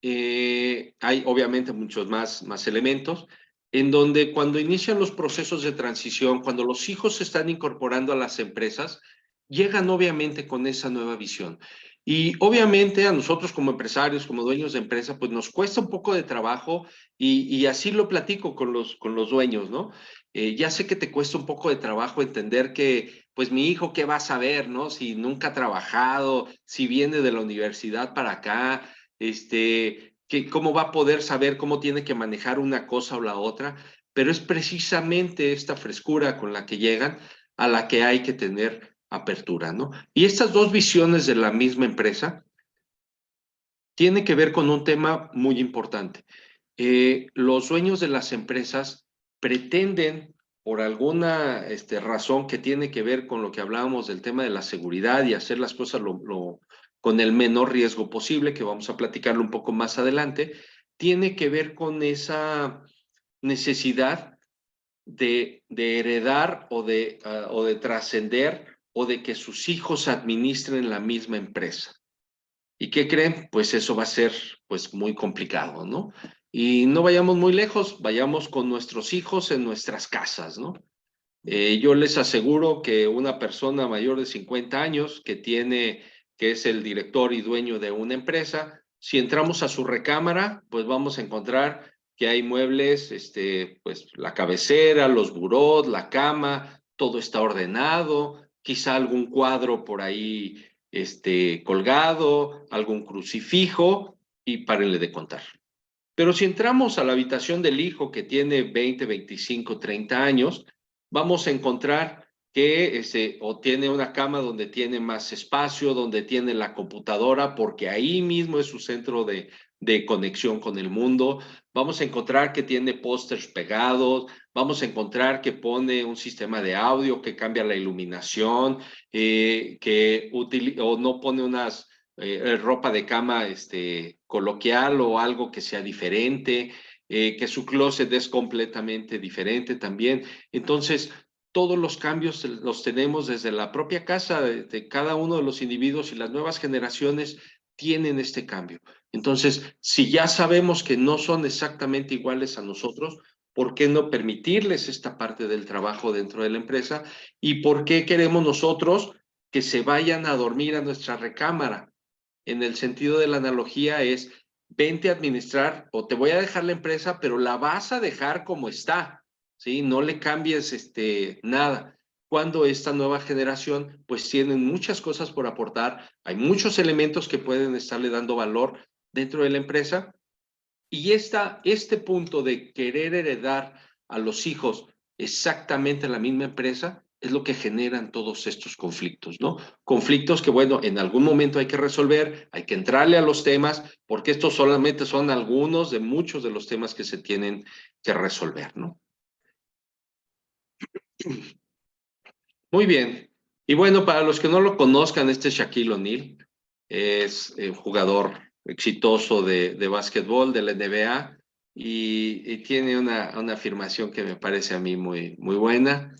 Hay obviamente muchos más elementos en donde cuando inician los procesos de transición, cuando los hijos se están incorporando a las empresas, llegan obviamente con esa nueva visión. Y obviamente a nosotros como empresarios, como dueños de empresa, pues nos cuesta un poco de trabajo y así lo platico con los dueños, ¿no? Ya sé que te cuesta un poco de trabajo entender que, pues mi hijo, ¿qué va a saber, no? Si nunca ha trabajado, si viene de la universidad para acá, cómo va a poder saber cómo tiene que manejar una cosa o la otra, pero es precisamente esta frescura con la que llegan a la que hay que tener apertura, ¿no? Y estas dos visiones de la misma empresa tienen que ver con un tema muy importante. Los dueños de las empresas pretenden, por alguna razón que tiene que ver con lo que hablábamos del tema de la seguridad y hacer las cosas con el menor riesgo posible, que vamos a platicarlo un poco más adelante, tiene que ver con esa necesidad de heredar o de trascender o de que sus hijos administren la misma empresa. ¿Y qué creen? Pues eso va a ser pues muy complicado, ¿no? Y no vayamos muy lejos, vayamos con nuestros hijos en nuestras casas, ¿no? Yo les aseguro que una persona mayor de 50 años que es el director y dueño de una empresa, si entramos a su recámara, pues vamos a encontrar que hay muebles, pues la cabecera, los burós, la cama, todo está ordenado, quizá algún cuadro por ahí, colgado, algún crucifijo y párenle de contar. Pero si entramos a la habitación del hijo que tiene 20, 25, 30 años, vamos a encontrar que o tiene una cama donde tiene más espacio, donde tiene la computadora, porque ahí mismo es su centro de de conexión con el mundo. Vamos a encontrar que tiene pósters pegados, vamos a encontrar que pone un sistema de audio que cambia la iluminación, o no pone unas ropa de cama coloquial o algo que sea diferente, que su closet es completamente diferente también. Entonces, todos los cambios los tenemos desde la propia casa de cada uno de los individuos, y las nuevas generaciones tienen este cambio. Entonces, si ya sabemos que no son exactamente iguales a nosotros, ¿por qué no permitirles esta parte del trabajo dentro de la empresa? ¿Y por qué queremos nosotros que se vayan a dormir a nuestra recámara? En el sentido de la analogía es, vente a administrar, o te voy a dejar la empresa, pero la vas a dejar como está, ¿sí? No le cambies nada. Cuando esta nueva generación pues tienen muchas cosas por aportar, hay muchos elementos que pueden estarle dando valor dentro de la empresa, y este punto de querer heredar a los hijos exactamente la misma empresa es lo que generan todos estos conflictos, ¿no? Conflictos que, bueno, en algún momento hay que resolver, hay que entrarle a los temas, porque estos solamente son algunos de muchos de los temas que se tienen que resolver, ¿no? Muy bien. Y bueno, para los que no lo conozcan, este es Shaquille O'Neal, es un jugador exitoso de básquetbol de la NBA, y tiene una afirmación que me parece a mí muy, muy buena,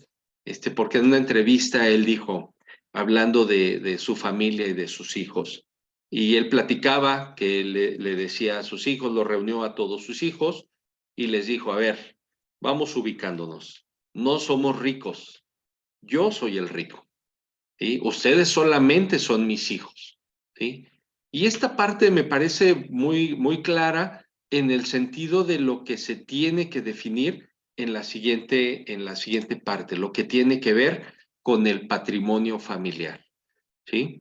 porque en una entrevista él dijo, hablando de su familia y de sus hijos, y él platicaba que le decía a sus hijos, lo reunió a todos sus hijos y les dijo, a ver, vamos ubicándonos, no somos ricos, yo soy el rico, ¿sí? Ustedes solamente son mis hijos, ¿sí? Y esta parte me parece muy, muy clara en el sentido de lo que se tiene que definir en la siguiente parte, lo que tiene que ver con el patrimonio familiar, ¿sí?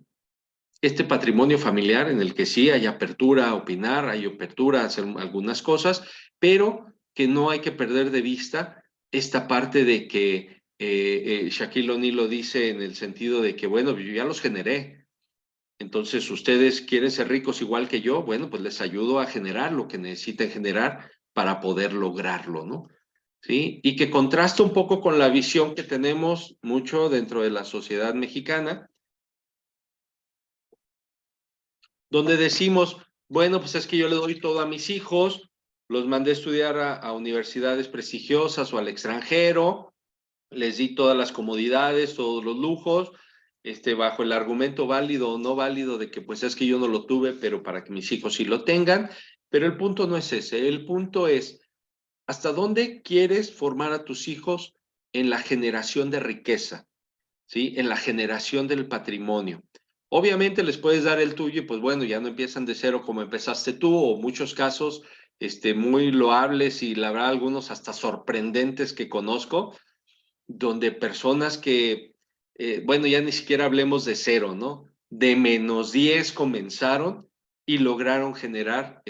Este patrimonio familiar en el que sí hay apertura a opinar, hay apertura a hacer algunas cosas, pero que no hay que perder de vista esta parte de que Shaquille O'Neal lo dice en el sentido de que, bueno, yo ya los generé. Entonces, ustedes quieren ser ricos igual que yo, bueno, pues les ayudo a generar lo que necesiten generar para poder lograrlo, ¿no? ¿Sí? Y que contrasta un poco con la visión que tenemos mucho dentro de la sociedad mexicana, donde decimos, bueno, pues es que yo le doy todo a mis hijos, los mandé a estudiar a universidades prestigiosas o al extranjero, les di todas las comodidades, todos los lujos, bajo el argumento válido o no válido de que pues es que yo no lo tuve, pero para que mis hijos sí lo tengan. Pero el punto no es ese, el punto es, ¿hasta dónde quieres formar a tus hijos en la generación de riqueza? ¿Sí? En la generación del patrimonio. Obviamente les puedes dar el tuyo y pues bueno, ya no empiezan de cero como empezaste tú, o muchos casos muy loables y la verdad algunos hasta sorprendentes que conozco, donde personas que, bueno, ya ni siquiera hablemos de cero, ¿no? De -10 comenzaron y lograron generar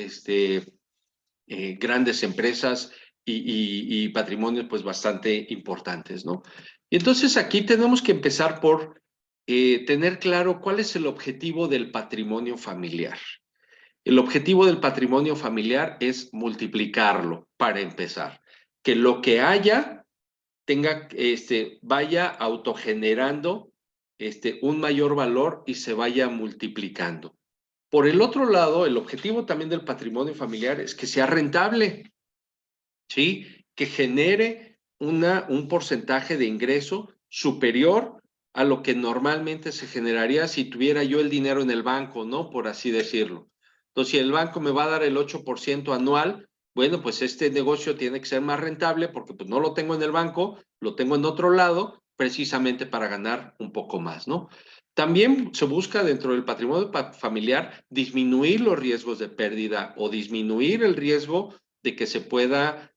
grandes empresas y patrimonios pues bastante importantes, ¿no? Y entonces aquí tenemos que empezar por tener claro cuál es el objetivo del patrimonio familiar. El objetivo del patrimonio familiar es multiplicarlo, para empezar. Que lo que haya vaya autogenerando un mayor valor y se vaya multiplicando. Por el otro lado, el objetivo también del patrimonio familiar es que sea rentable, ¿sí? Que genere un porcentaje de ingreso superior a lo que normalmente se generaría si tuviera yo el dinero en el banco, ¿no? Por así decirlo. Entonces, si el banco me va a dar el 8% anual, bueno, pues este negocio tiene que ser más rentable porque pues no lo tengo en el banco, lo tengo en otro lado, precisamente para ganar un poco más, ¿no? También se busca dentro del patrimonio familiar disminuir los riesgos de pérdida o disminuir el riesgo de que se pueda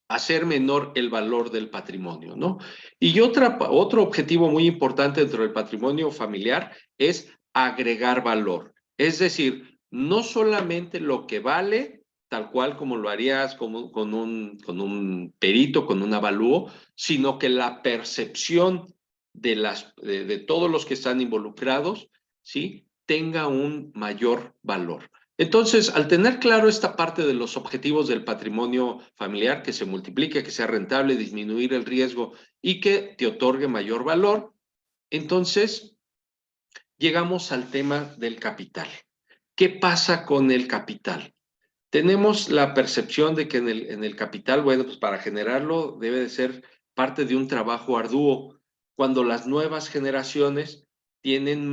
hacer menor el valor del patrimonio, ¿no? Y otro objetivo muy importante dentro del patrimonio familiar es agregar valor. Es decir, no solamente lo que vale, tal cual como lo harías con un perito, con un avalúo, sino que la percepción de todos los que están involucrados, ¿sí? tenga un mayor valor. Entonces, al tener claro esta parte de los objetivos del patrimonio familiar, que se multiplique, que sea rentable, disminuir el riesgo y que te otorgue mayor valor, entonces llegamos al tema del capital. ¿Qué pasa con el capital? Tenemos la percepción de que en el capital, bueno, pues para generarlo debe de ser parte de un trabajo arduo, cuando las nuevas generaciones tienen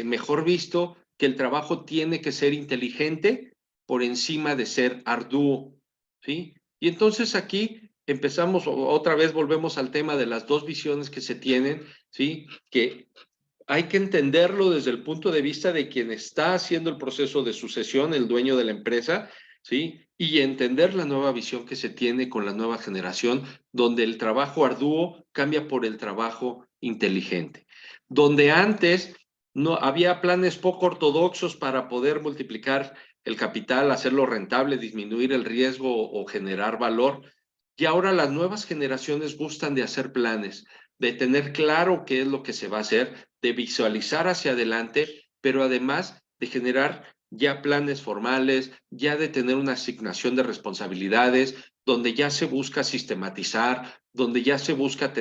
mejor visto que el trabajo tiene que ser inteligente por encima de ser arduo, ¿sí? Y entonces aquí empezamos, otra vez volvemos al tema de las dos visiones que se tienen, ¿sí? Que hay que entenderlo desde el punto de vista de quien está haciendo el proceso de sucesión, el dueño de la empresa, ¿sí? Y entender la nueva visión que se tiene con la nueva generación, donde el trabajo arduo cambia por el trabajo inteligente. Donde antes no había planes poco ortodoxos para poder multiplicar el capital, hacerlo rentable, disminuir el riesgo o generar valor. Y ahora las nuevas generaciones gustan de hacer planes, de tener claro qué es lo que se va a hacer, de visualizar hacia adelante, pero además de generar ya planes formales, ya de tener una asignación de responsabilidades, donde ya se busca sistematizar, donde ya se busca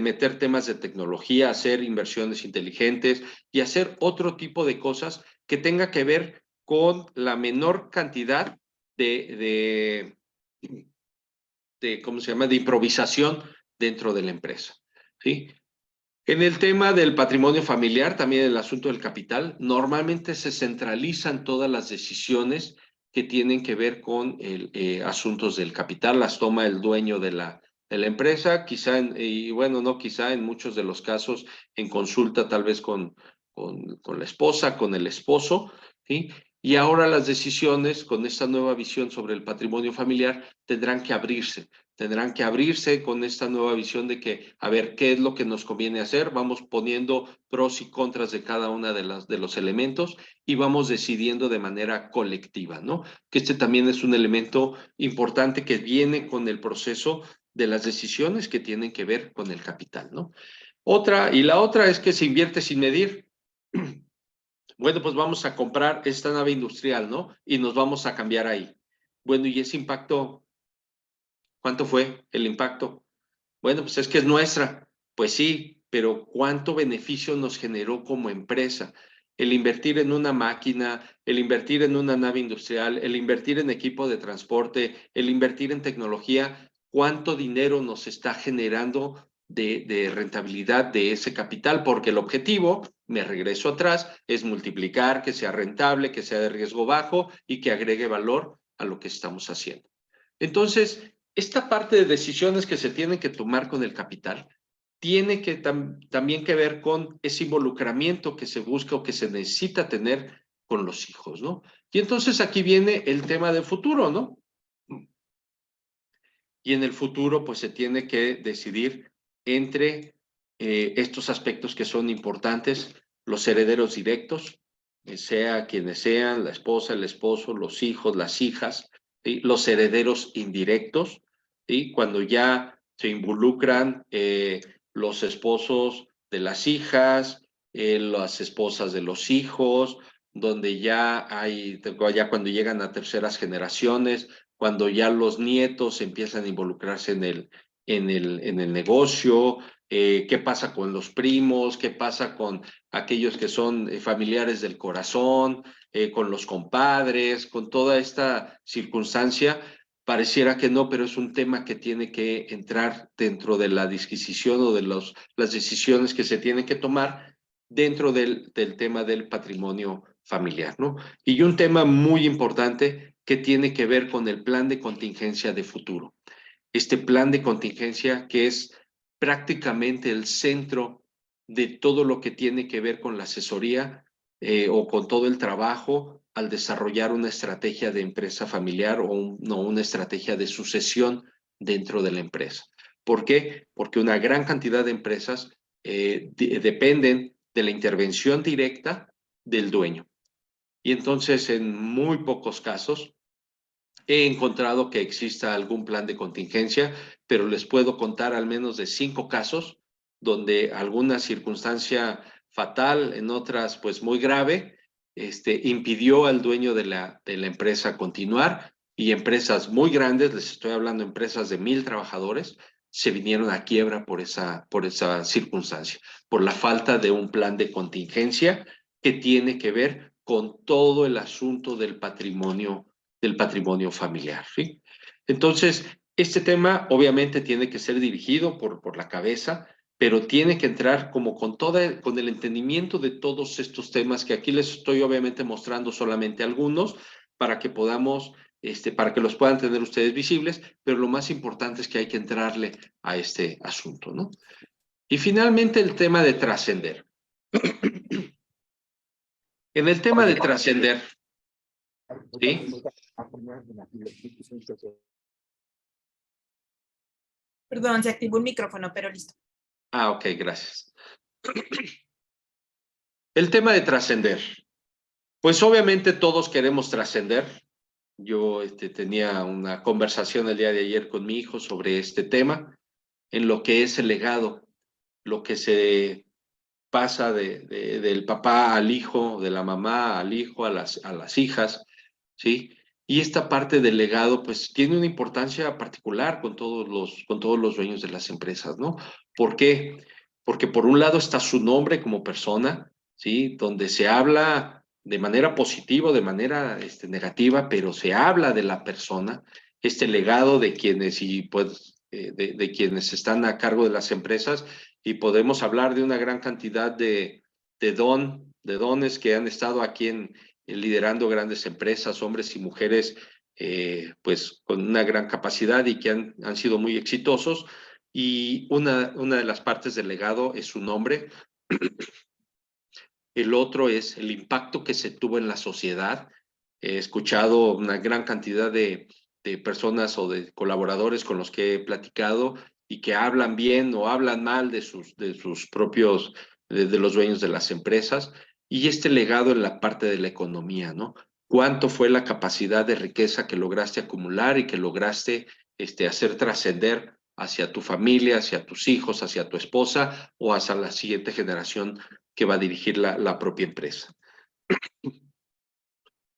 meter temas de tecnología, hacer inversiones inteligentes y hacer otro tipo de cosas que tenga que ver con la menor cantidad ¿cómo se llama?, de improvisación dentro de la empresa, ¿sí? En el tema del patrimonio familiar, también el asunto del capital, normalmente se centralizan todas las decisiones que tienen que ver con asuntos del capital, las toma el dueño de la empresa, quizá, y bueno, no quizá, en muchos de los casos, en consulta tal vez con la esposa, con el esposo, ¿sí? Y ahora las decisiones con esta nueva visión sobre el patrimonio familiar tendrán que abrirse con esta nueva visión de que, a ver, ¿qué es lo que nos conviene hacer? Vamos poniendo pros y contras de cada una de los elementos y vamos decidiendo de manera colectiva, ¿no? Que este también es un elemento importante que viene con el proceso de las decisiones que tienen que ver con el capital, ¿no? La otra es que se invierte sin medir. Bueno, pues vamos a comprar esta nave industrial, ¿no? Y nos vamos a cambiar ahí. Bueno, y ese impacto, ¿cuánto fue el impacto? Bueno, pues es que es nuestra. Pues sí, pero ¿cuánto beneficio nos generó como empresa? El invertir en una máquina, el invertir en una nave industrial, el invertir en equipo de transporte, el invertir en tecnología, ¿cuánto dinero nos está generando de rentabilidad de ese capital? Porque el objetivo, me regreso atrás, es multiplicar, que sea rentable, que sea de riesgo bajo y que agregue valor a lo que estamos haciendo. Entonces, esta parte de decisiones que se tienen que tomar con el capital tiene que también que ver con ese involucramiento que se busca o que se necesita tener con los hijos, ¿no? Y entonces aquí viene el tema del futuro, ¿no? Y en el futuro, pues se tiene que decidir entre estos aspectos que son importantes, los herederos directos, sea quienes sean, la esposa, el esposo, los hijos, las hijas, ¿sí? Los herederos indirectos, ¿sí? Cuando ya se involucran los esposos de las hijas, las esposas de los hijos, donde ya cuando llegan a terceras generaciones, cuando ya los nietos empiezan a involucrarse en el negocio, qué pasa con los primos, qué pasa con aquellos que son familiares del corazón, con los compadres, con toda esta circunstancia. Pareciera que no, pero es un tema que tiene que entrar dentro de la disquisición o de las decisiones que se tienen que tomar dentro del tema del patrimonio familiar, ¿no? Y un tema muy importante que tiene que ver con el plan de contingencia de futuro. Este plan de contingencia que es prácticamente el centro de todo lo que tiene que ver con la asesoría o con todo el trabajo al desarrollar una estrategia de empresa familiar o no, una estrategia de sucesión dentro de la empresa. ¿Por qué? Porque una gran cantidad de empresas dependen de la intervención directa del dueño. Y entonces, en muy pocos casos, he encontrado que exista algún plan de contingencia, pero les puedo contar al menos de 5 casos donde alguna circunstancia fatal, en otras pues muy grave, impidió al dueño de la empresa continuar, y empresas muy grandes, les estoy hablando de empresas de 1,000 trabajadores, se vinieron a quiebra por esa circunstancia, por la falta de un plan de contingencia que tiene que ver con todo el asunto del patrimonio familiar, ¿sí? Entonces, este tema obviamente tiene que ser dirigido por la cabeza, pero tiene que entrar como con el entendimiento de todos estos temas que aquí les estoy obviamente mostrando solamente algunos para que podamos, para que los puedan tener ustedes visibles, pero lo más importante es que hay que entrarle a este asunto, ¿no? Y finalmente el tema de trascender. En el tema de trascender, ¿sí? Perdón, se activó un micrófono, pero listo. Ah, ok, gracias. El tema de trascender. Pues obviamente todos queremos trascender. Yo tenía una conversación el día de ayer con mi hijo sobre este tema, en lo que es el legado, lo que se pasa del papá al hijo, de la mamá al hijo, a las hijas, ¿sí? Y esta parte del legado, pues tiene una importancia particular con todos los dueños de las empresas, ¿no? ¿Por qué? Porque por un lado está su nombre como persona, ¿sí? Donde se habla de manera positiva, de manera negativa, pero se habla de la persona, este legado de quienes y pues de quienes están a cargo de las empresas, y podemos hablar de una gran cantidad de dones que han estado aquí liderando grandes empresas, hombres y mujeres, pues con una gran capacidad y que han sido muy exitosos. Y una de las partes del legado es su nombre. El otro es el impacto que se tuvo en la sociedad. He escuchado una gran cantidad de personas o de colaboradores con los que he platicado y que hablan bien o hablan mal de sus propios, de los dueños de las empresas. Y este legado en la parte de la economía, ¿no? ¿Cuánto fue la capacidad de riqueza que lograste acumular y que lograste hacer trascender hacia tu familia, hacia tus hijos, hacia tu esposa o hacia la siguiente generación que va a dirigir la propia empresa?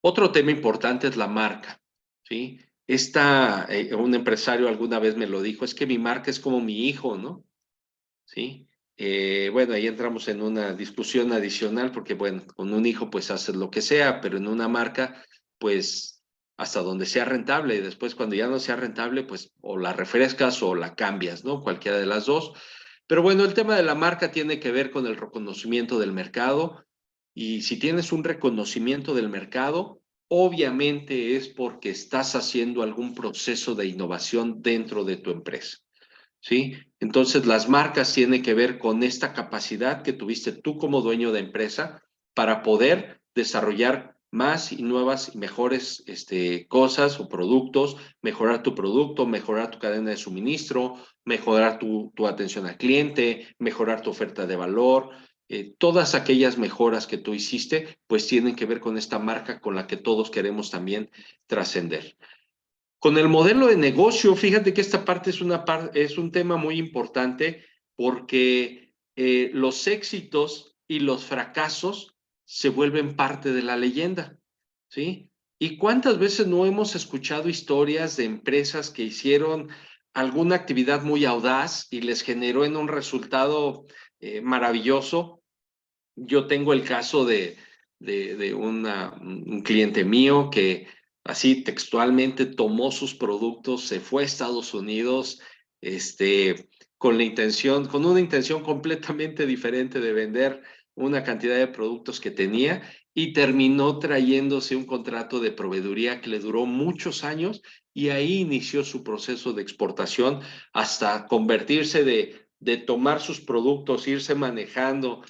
Otro tema importante es la marca, ¿sí? Un empresario alguna vez me lo dijo, es que mi marca es como mi hijo, ¿no? ¿Sí? Bueno, ahí entramos en una discusión adicional porque, bueno, con un hijo pues haces lo que sea, pero en una marca, pues hasta donde sea rentable, y después cuando ya no sea rentable, pues o la refrescas o la cambias, ¿no? Cualquiera de las dos. Pero bueno, el tema de la marca tiene que ver con el reconocimiento del mercado, y si tienes un reconocimiento del mercado, obviamente es porque estás haciendo algún proceso de innovación dentro de tu empresa, ¿sí? Entonces, las marcas tienen que ver con esta capacidad que tuviste tú como dueño de empresa para poder desarrollar más y nuevas y mejores cosas o productos, mejorar tu producto, mejorar tu cadena de suministro, mejorar tu atención al cliente, mejorar tu oferta de valor. Todas aquellas mejoras que tú hiciste, pues tienen que ver con esta marca con la que todos queremos también trascender. Con el modelo de negocio, fíjate que esta parte es un tema muy importante porque los éxitos y los fracasos se vuelven parte de la leyenda, ¿sí? ¿Y cuántas veces no hemos escuchado historias de empresas que hicieron alguna actividad muy audaz y les generó en un resultado maravilloso? Yo tengo el caso de un cliente mío que así textualmente tomó sus productos, se fue a Estados Unidos, con una intención completamente diferente de vender una cantidad de productos que tenía, y terminó trayéndose un contrato de proveeduría que le duró muchos años, y ahí inició su proceso de exportación hasta convertirse de tomar sus productos, irse manejando,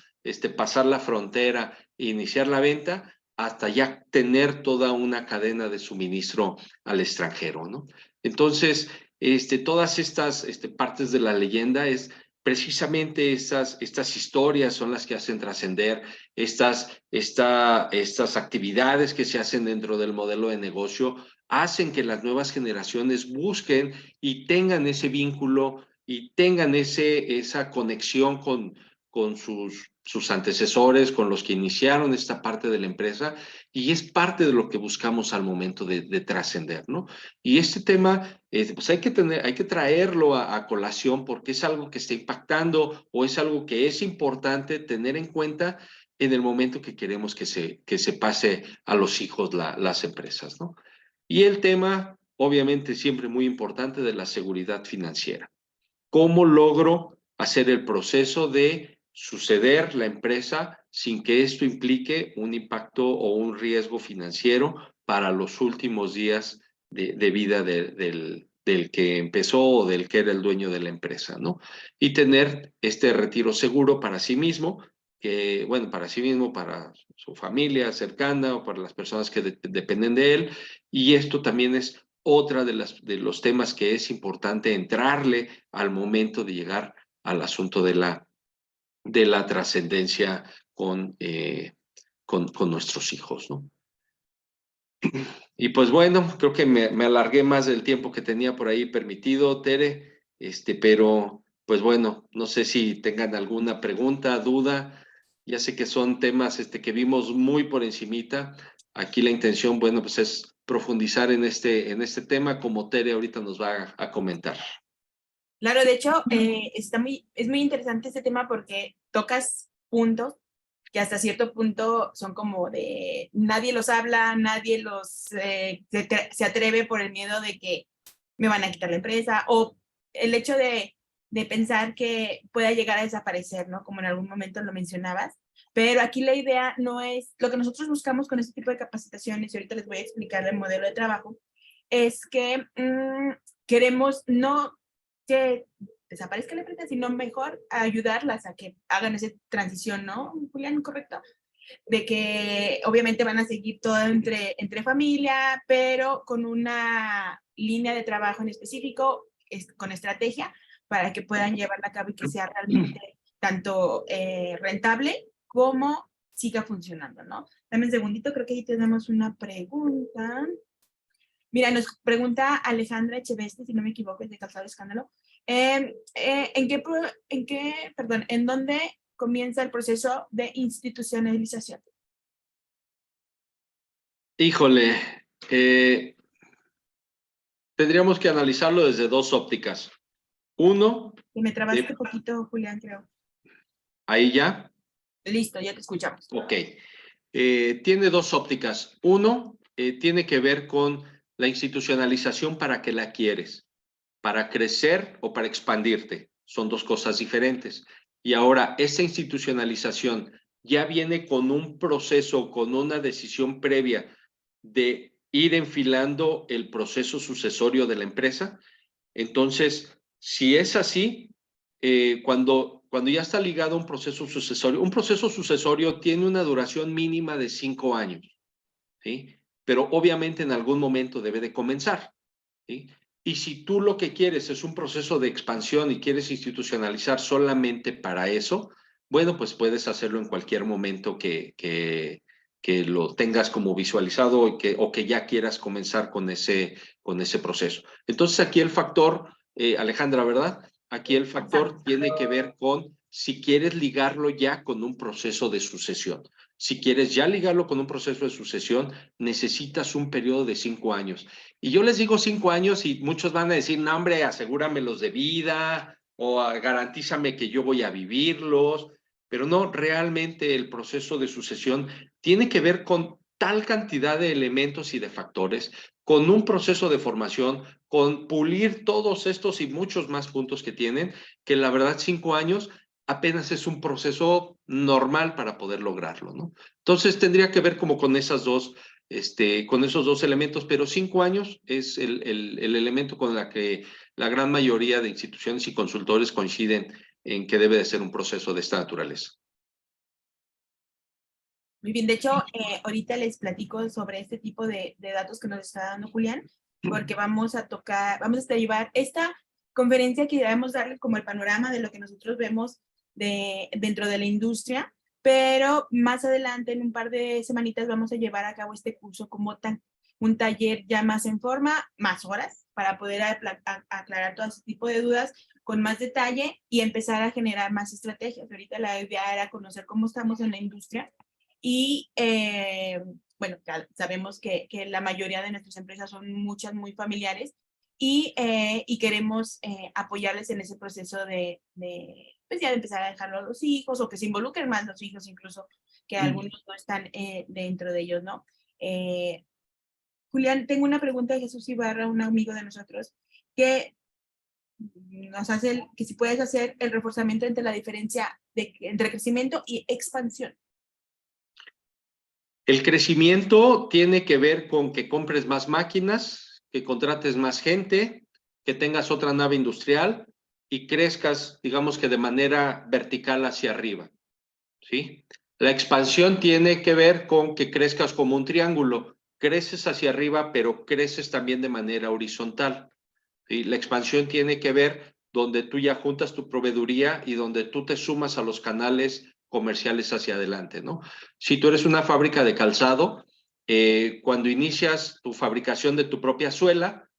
pasar la frontera e iniciar la venta, hasta ya tener toda una cadena de suministro al extranjero, ¿no? Entonces, todas estas partes de la leyenda es precisamente estas historias son las que hacen trascender estas actividades que se hacen dentro del modelo de negocio, hacen que las nuevas generaciones busquen y tengan ese vínculo y tengan esa conexión con sus sus antecesores, con los que iniciaron esta parte de la empresa, y es parte de lo que buscamos al momento de trascender, ¿no? Y este tema, pues hay que traerlo a colación porque es algo que está impactando o es algo que es importante tener en cuenta en el momento que queremos que se pase a los hijos las empresas, ¿no? Y el tema, obviamente, siempre muy importante de la seguridad financiera. ¿Cómo logro hacer el proceso de suceder la empresa sin que esto implique un impacto o un riesgo financiero para los últimos días de vida del que empezó o del que era el dueño de la empresa, ¿no? Y tener este retiro seguro para sí mismo, que, bueno, para sí mismo, para su familia cercana o para las personas que dependen de él. Y esto también es otra de los temas que es importante entrarle al momento de llegar al asunto de la trascendencia con nuestros hijos, ¿no? Y pues bueno, creo que me alargué más del tiempo que tenía por ahí permitido, Tere, pero pues bueno, no sé si tengan alguna pregunta, duda. Ya sé que son temas que vimos muy por encimita. Aquí la intención, bueno, pues es profundizar en este tema como Tere ahorita nos va a comentar. Claro, de hecho, es muy interesante este tema porque tocas puntos que hasta cierto punto son como de nadie los habla, nadie se atreve por el miedo de que me van a quitar la empresa o el hecho de pensar que pueda llegar a desaparecer, ¿no? Como en algún momento lo mencionabas. Pero aquí la idea no es, lo que nosotros buscamos con este tipo de capacitaciones, y ahorita les voy a explicar el modelo de trabajo, es que queremos no que desaparezca la empresa, sino mejor ayudarlas a que hagan esa transición, ¿no, Julián? ¿Correcto? De que obviamente van a seguir todo entre familia, pero con una línea de trabajo en específico, con estrategia, para que puedan llevarla a cabo y que sea realmente tanto rentable como siga funcionando, ¿no? Dame un segundito, creo que ahí tenemos una pregunta. Mira, nos pregunta Alejandra Echeveste, si no me equivoco, es de Calzado Escándalo. ¿En dónde comienza el proceso de institucionalización? Híjole, tendríamos que analizarlo desde dos ópticas. Uno, Y me trabaste un poquito, Julián, creo. ahí ya. Listo, ya te escuchamos. Ok. Tiene dos ópticas. Uno, tiene que ver con la institucionalización para qué la quieres, para crecer o para expandirte. Son dos cosas diferentes. Y ahora, esa institucionalización ya viene con un proceso, con una decisión previa de ir enfilando el proceso sucesorio de la empresa. Entonces, si es así, cuando ya está ligado a un proceso sucesorio tiene una duración mínima de 5 años, ¿sí? Pero obviamente en algún momento debe de comenzar, ¿sí? Y si tú lo que quieres es un proceso de expansión y quieres institucionalizar solamente para eso, bueno, pues puedes hacerlo en cualquier momento que lo tengas como visualizado o que ya quieras comenzar con ese proceso. Entonces aquí el factor, Alejandra, ¿verdad? Aquí el factor tiene que ver con si quieres ligarlo ya con un proceso de sucesión. Si quieres ya ligarlo con un proceso de sucesión, necesitas un periodo de 5 años. Y yo les digo 5 años y muchos van a decir, no, hombre, asegúramelos de vida o garantízame que yo voy a vivirlos. Pero no, realmente el proceso de sucesión tiene que ver con tal cantidad de elementos y de factores, con un proceso de formación, con pulir todos estos y muchos más puntos que tienen, que la verdad 5 años apenas es un proceso normal para poder lograrlo, ¿no? Entonces tendría que ver como con con esos dos elementos, pero 5 años es el elemento con la que la gran mayoría de instituciones y consultores coinciden en que debe de ser un proceso de esta naturaleza. Muy bien, de hecho, ahorita les platico sobre este tipo de datos que nos está dando Julián, porque vamos a llevar esta conferencia que debemos darle como el panorama de lo que nosotros vemos dentro de la industria, pero más adelante, en un par de semanitas, vamos a llevar a cabo este curso como un taller ya más en forma, más horas, para poder aclarar todo ese tipo de dudas, con más detalle y empezar a generar más estrategias. Ahorita la idea era conocer cómo estamos en la industria y, bueno, sabemos que la mayoría de nuestras empresas son muchas muy familiares y queremos apoyarles en ese proceso pues ya de empezar a dejarlo a los hijos o que se involucren más los hijos, incluso que algunos no están dentro de ellos, ¿no? Julián, tengo una pregunta de Jesús Ibarra, un amigo de nosotros, que nos hace, que si puedes hacer el reforzamiento entre la diferencia entre crecimiento y expansión. El crecimiento tiene que ver con que compres más máquinas, que contrates más gente, que tengas otra nave industrial y crezcas, digamos que de manera vertical hacia arriba, ¿sí? La expansión tiene que ver con que crezcas como un triángulo. Creces hacia arriba, pero creces también de manera horizontal, ¿sí? La expansión tiene que ver donde tú ya juntas tu proveeduría y donde tú te sumas a los canales comerciales hacia adelante, ¿no? Si tú eres una fábrica de calzado, cuando inicias tu fabricación de tu propia suela,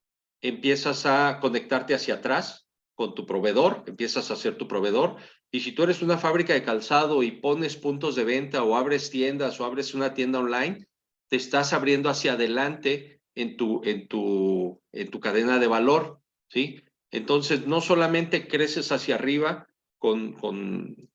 empiezas a conectarte hacia atrás con tu proveedor, empiezas a ser tu proveedor, y si tú eres una fábrica de calzado y pones puntos de venta o abres tiendas o abres una tienda online, te estás abriendo hacia adelante en tu cadena de valor, ¿sí? Entonces, no solamente creces hacia arriba con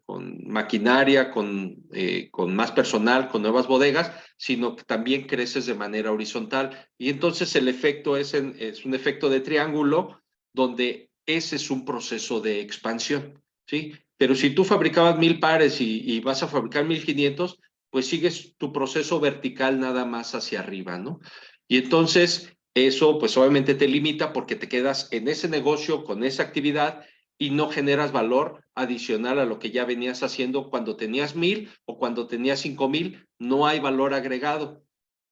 maquinaria, con más personal, con nuevas bodegas, sino que también creces de manera horizontal. Y entonces el efecto es un efecto de triángulo donde ese es un proceso de expansión, ¿sí? Pero si tú fabricabas 1000 pares y vas a fabricar 1500, pues sigues tu proceso vertical nada más hacia arriba, ¿no? Y entonces eso pues obviamente te limita porque te quedas en ese negocio con esa actividad y no generas valor adicional a lo que ya venías haciendo cuando tenías 1000 o cuando tenías 5000, no hay valor agregado.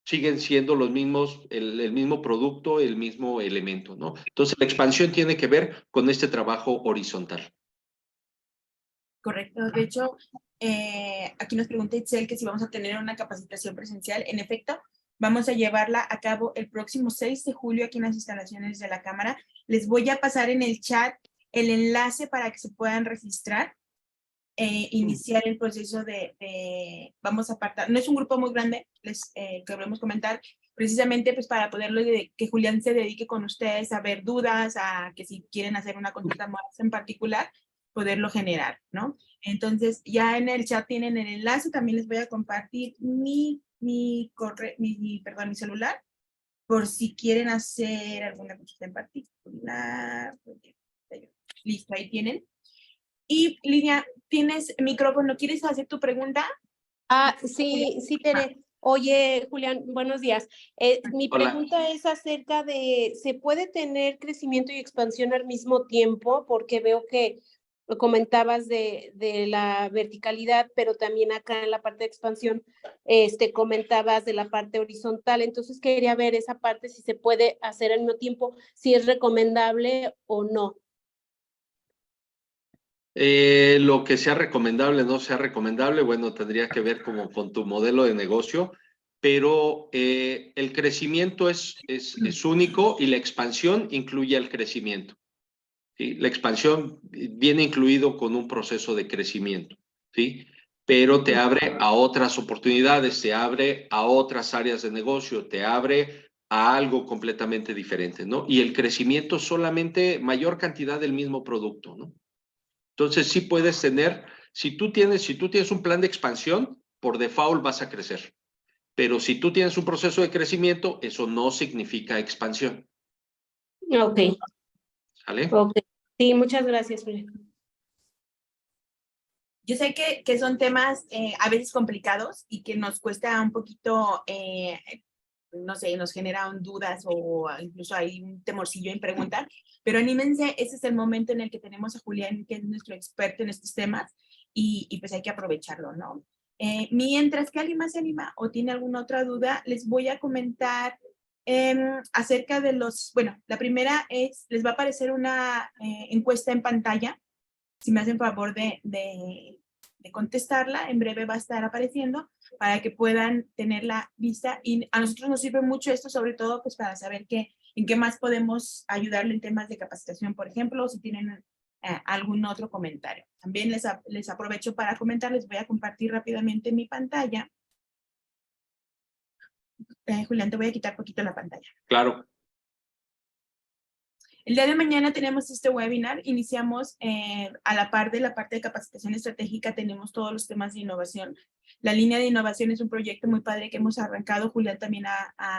Siguen siendo los mismos, el mismo producto, el mismo elemento, ¿no? Entonces la expansión tiene que ver con este trabajo horizontal. Correcto. De hecho, aquí nos pregunta Itzel que si vamos a tener una capacitación presencial. En efecto, vamos a llevarla a cabo el próximo 6 de julio aquí en las instalaciones de la Cámara. Les voy a pasar en el chat el enlace para que se puedan registrar, iniciar el proceso vamos a apartar. No es un grupo muy grande, les queremos comentar, precisamente pues para poderlo, que Julián se dedique con ustedes a ver dudas, a que si quieren hacer una consulta más en particular, poderlo generar, ¿no? Entonces, ya en el chat tienen el enlace, también les voy a compartir mi celular, por si quieren hacer alguna consulta en particular. Listo, ahí tienen. Y Lidia, tienes micrófono, ¿quieres hacer tu pregunta? Sí, Tere. Oye, Julián, buenos días. Mi Hola. pregunta es acerca de, ¿se puede tener crecimiento y expansión al mismo tiempo? Porque veo que lo comentabas de la verticalidad, pero también acá en la parte de expansión, comentabas de la parte horizontal. Entonces quería ver esa parte, si se puede hacer al mismo tiempo, si es recomendable o no. Lo que sea recomendable, no sea recomendable, bueno, tendría que ver como con tu modelo de negocio, pero el crecimiento es único y la expansión incluye el crecimiento, ¿sí? La expansión viene incluido con un proceso de crecimiento, ¿sí? Pero te abre a otras oportunidades, te abre a otras áreas de negocio, te abre a algo completamente diferente, ¿no? Y el crecimiento es solamente mayor cantidad del mismo producto, ¿no? Entonces sí puedes tener, si tú tienes un plan de expansión, por default vas a crecer. Pero si tú tienes un proceso de crecimiento, eso no significa expansión. Ok. ¿Sale? Ok. Sí, muchas gracias, Julián. Yo sé que son temas a veces complicados y que nos cuesta un poquito, no sé, nos generan dudas o incluso hay un temorcillo en preguntar, pero anímense, ese es el momento en el que tenemos a Julián, que es nuestro experto en estos temas, y pues hay que aprovecharlo, ¿no? Mientras que alguien más se anima o tiene alguna otra duda, les voy a comentar acerca de bueno, la primera es, les va a aparecer una encuesta en pantalla, si me hacen favor de contestarla, en breve va a estar apareciendo para que puedan tenerla vista. Y a nosotros nos sirve mucho esto, sobre todo pues para saber en qué más podemos ayudarle en temas de capacitación, por ejemplo, o si tienen algún otro comentario. También les aprovecho para comentar, les voy a compartir rápidamente mi pantalla. Julián, te voy a quitar poquito la pantalla. Claro. El día de mañana tenemos este webinar, iniciamos a la par de la parte de capacitación estratégica, tenemos todos los temas de innovación. La línea de innovación es un proyecto muy padre que hemos arrancado, Julián también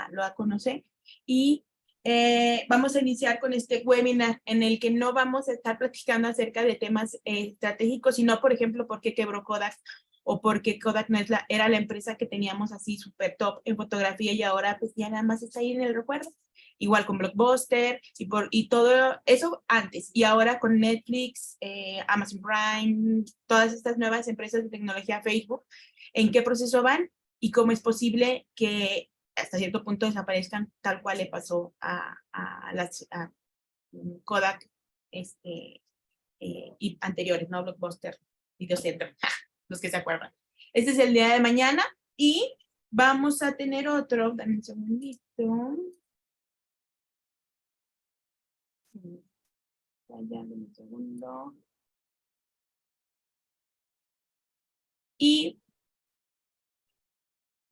lo conoce, y vamos a iniciar con este webinar en el que no vamos a estar platicando acerca de temas estratégicos, sino, por ejemplo, por qué quebró Kodak, o porque Kodak no era la empresa que teníamos así súper top en fotografía y ahora pues ya nada más está ahí en el recuerdo. Igual con Blockbuster y todo eso antes. Y ahora con Netflix, Amazon Prime, todas estas nuevas empresas de tecnología, Facebook, ¿en qué proceso van? Y cómo es posible que hasta cierto punto desaparezcan, tal cual le pasó a Kodak y anteriores, ¿no? Blockbuster, Video Center, los que se acuerdan. Este es el día de mañana y vamos a tener otro, dame un segundito. Un segundo. Y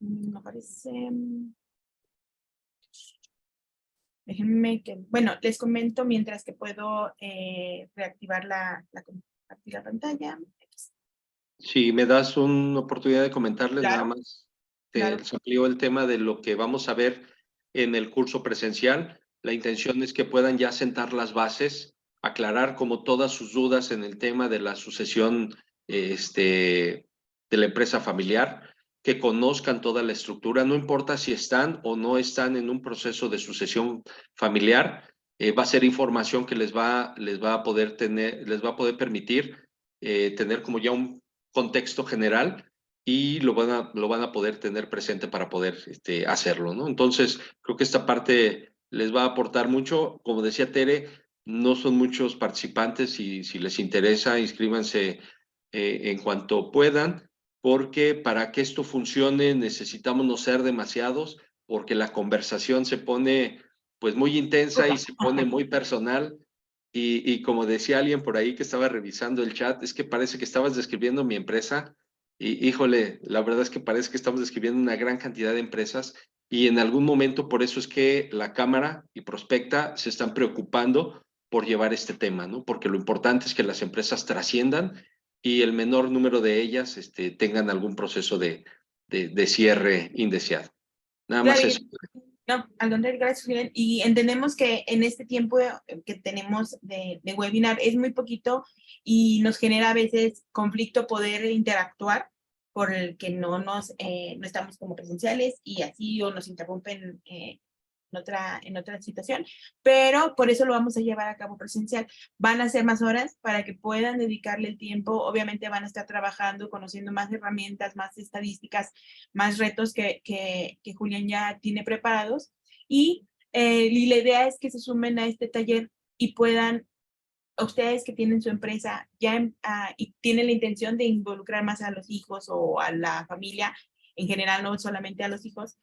me aparece. Déjenme que, bueno, les comento mientras que puedo reactivar compartir la pantalla. Si me das una oportunidad de comentarles Claro, nada más, claro. les amplío el tema de lo que vamos a ver en el curso presencial. La intención es que puedan ya sentar las bases, aclarar como todas sus dudas en el tema de la sucesión de la empresa familiar, que conozcan toda la estructura, no importa si están o no están en un proceso de sucesión familiar, va a ser información que les va a poder permitir tener como ya un contexto general y lo van a poder tener presente para poder hacerlo, ¿no? Entonces, creo que esta parte les va a aportar mucho. Como decía Tere, no son muchos participantes y si les interesa, inscríbanse en cuanto puedan, porque para que esto funcione necesitamos no ser demasiados, porque la conversación se pone pues muy intensa y se pone muy personal. Y como decía alguien por ahí que estaba revisando el chat, es que parece que estabas describiendo mi empresa y híjole, la verdad es que parece que estamos describiendo una gran cantidad de empresas y en algún momento por eso es que la Cámara y Prospecta se están preocupando por llevar este tema, ¿no? Porque lo importante es que las empresas trasciendan y el menor número de ellas tengan algún proceso de cierre indeseado. Nada más Claro, eso. no, al contrario, gracias, Julián. Y entendemos que en este tiempo que tenemos de webinar es muy poquito y nos genera a veces conflicto poder interactuar por el que no estamos como presenciales y así o nos interrumpen en otra situación, pero por eso lo vamos a llevar a cabo presencial. Van a ser más horas para que puedan dedicarle el tiempo, obviamente van a estar trabajando, conociendo más herramientas, más estadísticas, más retos que Julián ya tiene preparados y la idea es que se sumen a este taller y puedan ustedes que tienen su empresa ya y tienen la intención de involucrar más a los hijos o a la familia, en general no solamente a los hijos,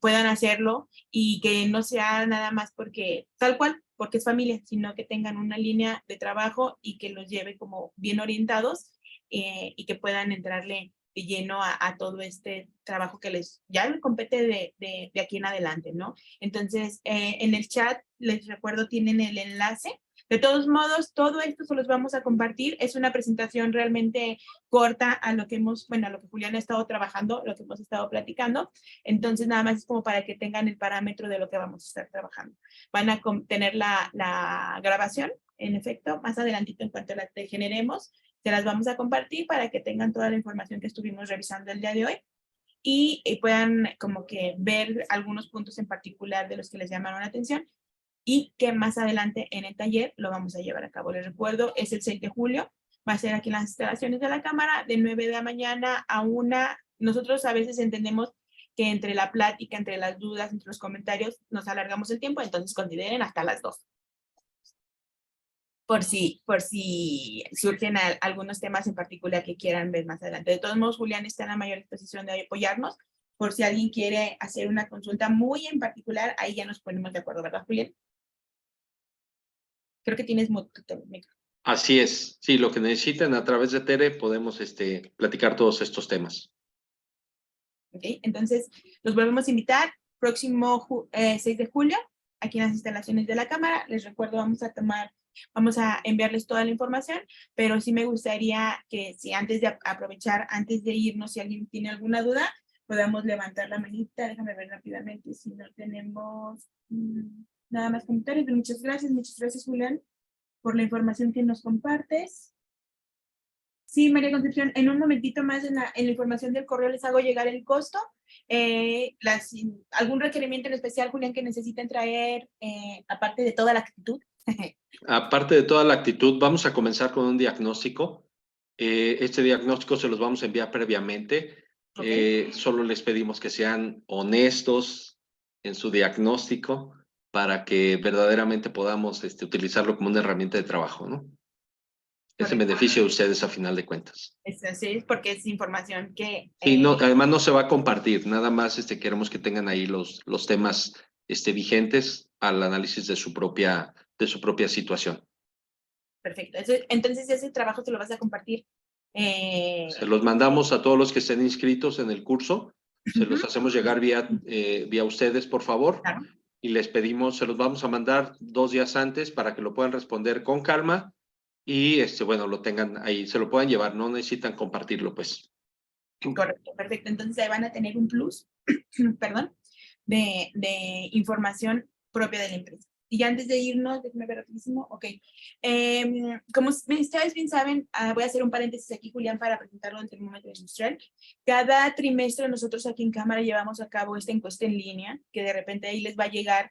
puedan hacerlo y que no sea nada más porque tal cual, porque es familia, sino que tengan una línea de trabajo y que los lleve como bien orientados y que puedan entrarle de lleno a todo este trabajo que ya les compete de aquí en adelante, ¿no? Entonces, en el chat, les recuerdo, tienen el enlace. De todos modos, todo esto se los vamos a compartir. Es una presentación realmente corta a lo que a lo que Julián ha estado trabajando, lo que hemos estado platicando. Entonces, nada más es como para que tengan el parámetro de lo que vamos a estar trabajando. Van a tener la grabación, en efecto, más adelantito en cuanto la generemos, se las vamos a compartir para que tengan toda la información que estuvimos revisando el día de hoy y puedan como que ver algunos puntos en particular de los que les llamaron la atención y que más adelante en el taller lo vamos a llevar a cabo. Les recuerdo, es el 6 de julio, va a ser aquí en las instalaciones de la Cámara, de 9 de la mañana a 1. Nosotros a veces entendemos que entre la plática, entre las dudas, entre los comentarios, nos alargamos el tiempo, entonces consideren hasta las 2. Por si surgen algunos temas en particular que quieran ver más adelante. De todos modos, Julián está en la mayor disposición de apoyarnos. Por si alguien quiere hacer una consulta muy en particular, ahí ya nos ponemos de acuerdo, ¿verdad, Julián? Creo que tienes micro. Así es. Sí, lo que necesiten a través de Tere podemos platicar todos estos temas. ¿Ok? Entonces, los volvemos a invitar próximo 6 de julio aquí en las instalaciones de la Cámara. Les recuerdo, vamos a enviarles toda la información, pero sí me gustaría que si antes de aprovechar, antes de irnos, si alguien tiene alguna duda, podamos levantar la manita. Déjame ver rápidamente si no tenemos nada más comentarios. Pero muchas gracias, Julián, por la información que nos compartes. Sí, María Concepción, en un momentito más en la información del correo les hago llegar el costo. ¿Algún requerimiento en especial, Julián, que necesiten traer, aparte de toda la actitud? Aparte de toda la actitud, vamos a comenzar con un diagnóstico. Este diagnóstico se los vamos a enviar previamente. Okay. Solo les pedimos que sean honestos en su diagnóstico para que verdaderamente podamos utilizarlo como una herramienta de trabajo, ¿no? Es en beneficio de ustedes a final de cuentas. Sí, porque es información que... Sí, no, además no se va a compartir, nada más queremos que tengan ahí los temas vigentes al análisis de su propia situación. Perfecto. Entonces ese trabajo se lo vas a compartir. Se los mandamos a todos los que estén inscritos en el curso, se los hacemos llegar vía ustedes, por favor, Claro. y les pedimos, se los vamos a mandar 2 días antes para que lo puedan responder con calma y bueno, lo tengan ahí, se lo puedan llevar, no necesitan compartirlo, pues. Correcto, perfecto. Entonces ahí van a tener un plus, perdón, de información propia de la empresa. Y ya antes de irnos, déjenme ver rapidísimo, ok. Como ustedes bien saben, voy a hacer un paréntesis aquí, Julián, para presentarlo del termómetro industrial. Cada trimestre nosotros aquí en Cámara llevamos a cabo esta encuesta en línea, que de repente ahí les va a llegar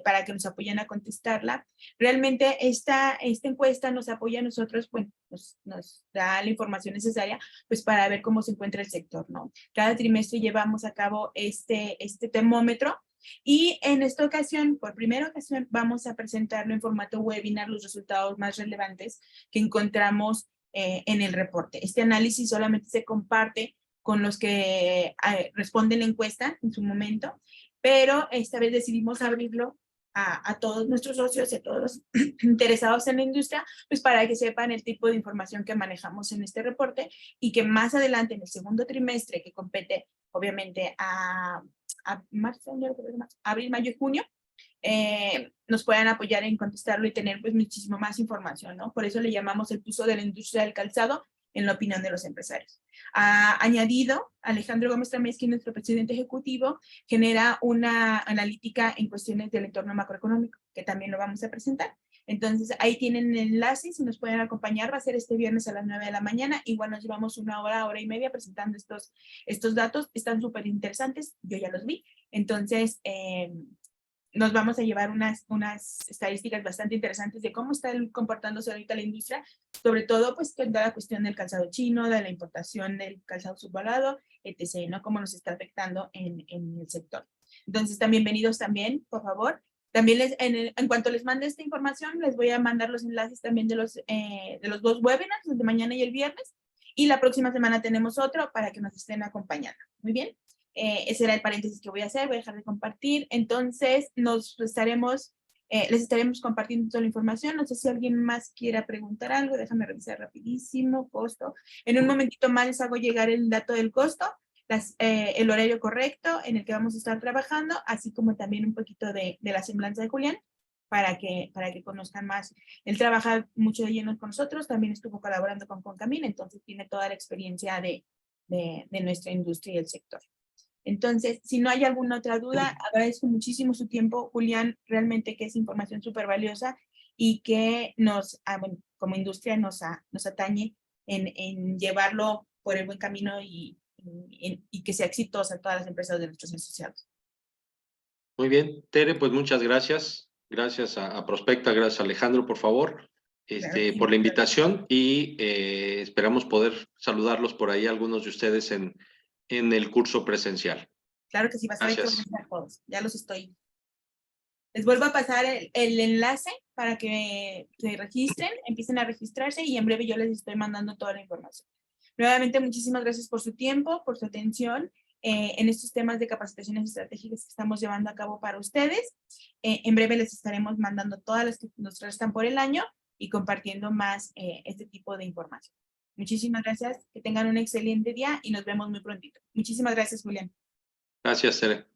para que nos apoyen a contestarla. Realmente esta encuesta nos apoya a nosotros, bueno, nos da la información necesaria pues para ver cómo se encuentra el sector, ¿no? Cada trimestre llevamos a cabo este termómetro y en esta ocasión, por primera ocasión, vamos a presentarlo en formato webinar los resultados más relevantes que encontramos en el reporte. Este análisis solamente se comparte con los que responden la encuesta en su momento, pero esta vez decidimos abrirlo a todos nuestros socios y a todos los interesados en la industria, pues para que sepan el tipo de información que manejamos en este reporte y que más adelante en el segundo trimestre, que compete obviamente a marzo, abril, mayo y junio, nos puedan apoyar en contestarlo y tener pues muchísimo más información, ¿no? Por eso le llamamos el pulso de la industria del calzado en la opinión de los empresarios. Añadido, Alejandro Gómez Trameski, nuestro presidente ejecutivo, genera una analítica en cuestiones del entorno macroeconómico, que también lo vamos a presentar. Entonces, ahí tienen el enlace, si nos pueden acompañar, va a ser este viernes a las 9 de la mañana. Igual nos llevamos 1 hora, hora y media presentando estos datos. Están súper interesantes, yo ya los vi. Entonces, nos vamos a llevar unas estadísticas bastante interesantes de cómo está comportándose ahorita la industria, sobre todo pues con toda la cuestión del calzado chino, de la importación del calzado subvalado, etc., ¿no? Cómo nos está afectando en el sector. Entonces, también bienvenidos también, por favor. También en cuanto les mande esta información, les voy a mandar los enlaces también de los 2 webinars, el de mañana y el viernes, y la próxima semana tenemos otro para que nos estén acompañando. Muy bien. Ese era el paréntesis que voy a hacer, voy a dejar de compartir. Entonces, les estaremos compartiendo toda la información. No sé si alguien más quiera preguntar algo, déjame revisar rapidísimo, costo. En un momentito más les hago llegar el dato del costo, el horario correcto en el que vamos a estar trabajando, así como también un poquito de la semblanza de Julián, para que conozcan más. Él trabaja mucho de lleno con nosotros, también estuvo colaborando con Concamín, entonces tiene toda la experiencia de nuestra industria y el sector. Entonces, si no hay alguna otra duda, agradezco muchísimo su tiempo, Julián, realmente que es información súper valiosa y que bueno, como industria nos atañe en llevarlo por el buen camino y que sea exitosa a todas las empresas de nuestros asociados. Muy bien, Tere, pues muchas gracias. Gracias a Prospecta, gracias a Alejandro, por favor, Claro, por la invitación y esperamos poder saludarlos por ahí, algunos de ustedes en el curso presencial. Claro que sí, va a ser Gracias. a todos. Ya los estoy. Les vuelvo a pasar el enlace para que se registren, empiecen a registrarse y en breve yo les estoy mandando toda la información. Nuevamente, muchísimas gracias por su tiempo, por su atención en estos temas de capacitaciones estratégicas que estamos llevando a cabo para ustedes. En breve les estaremos mandando todas las que nos restan por el año y compartiendo más este tipo de información. Muchísimas gracias, que tengan un excelente día y nos vemos muy prontito. Muchísimas gracias, Julián. Gracias, Tere.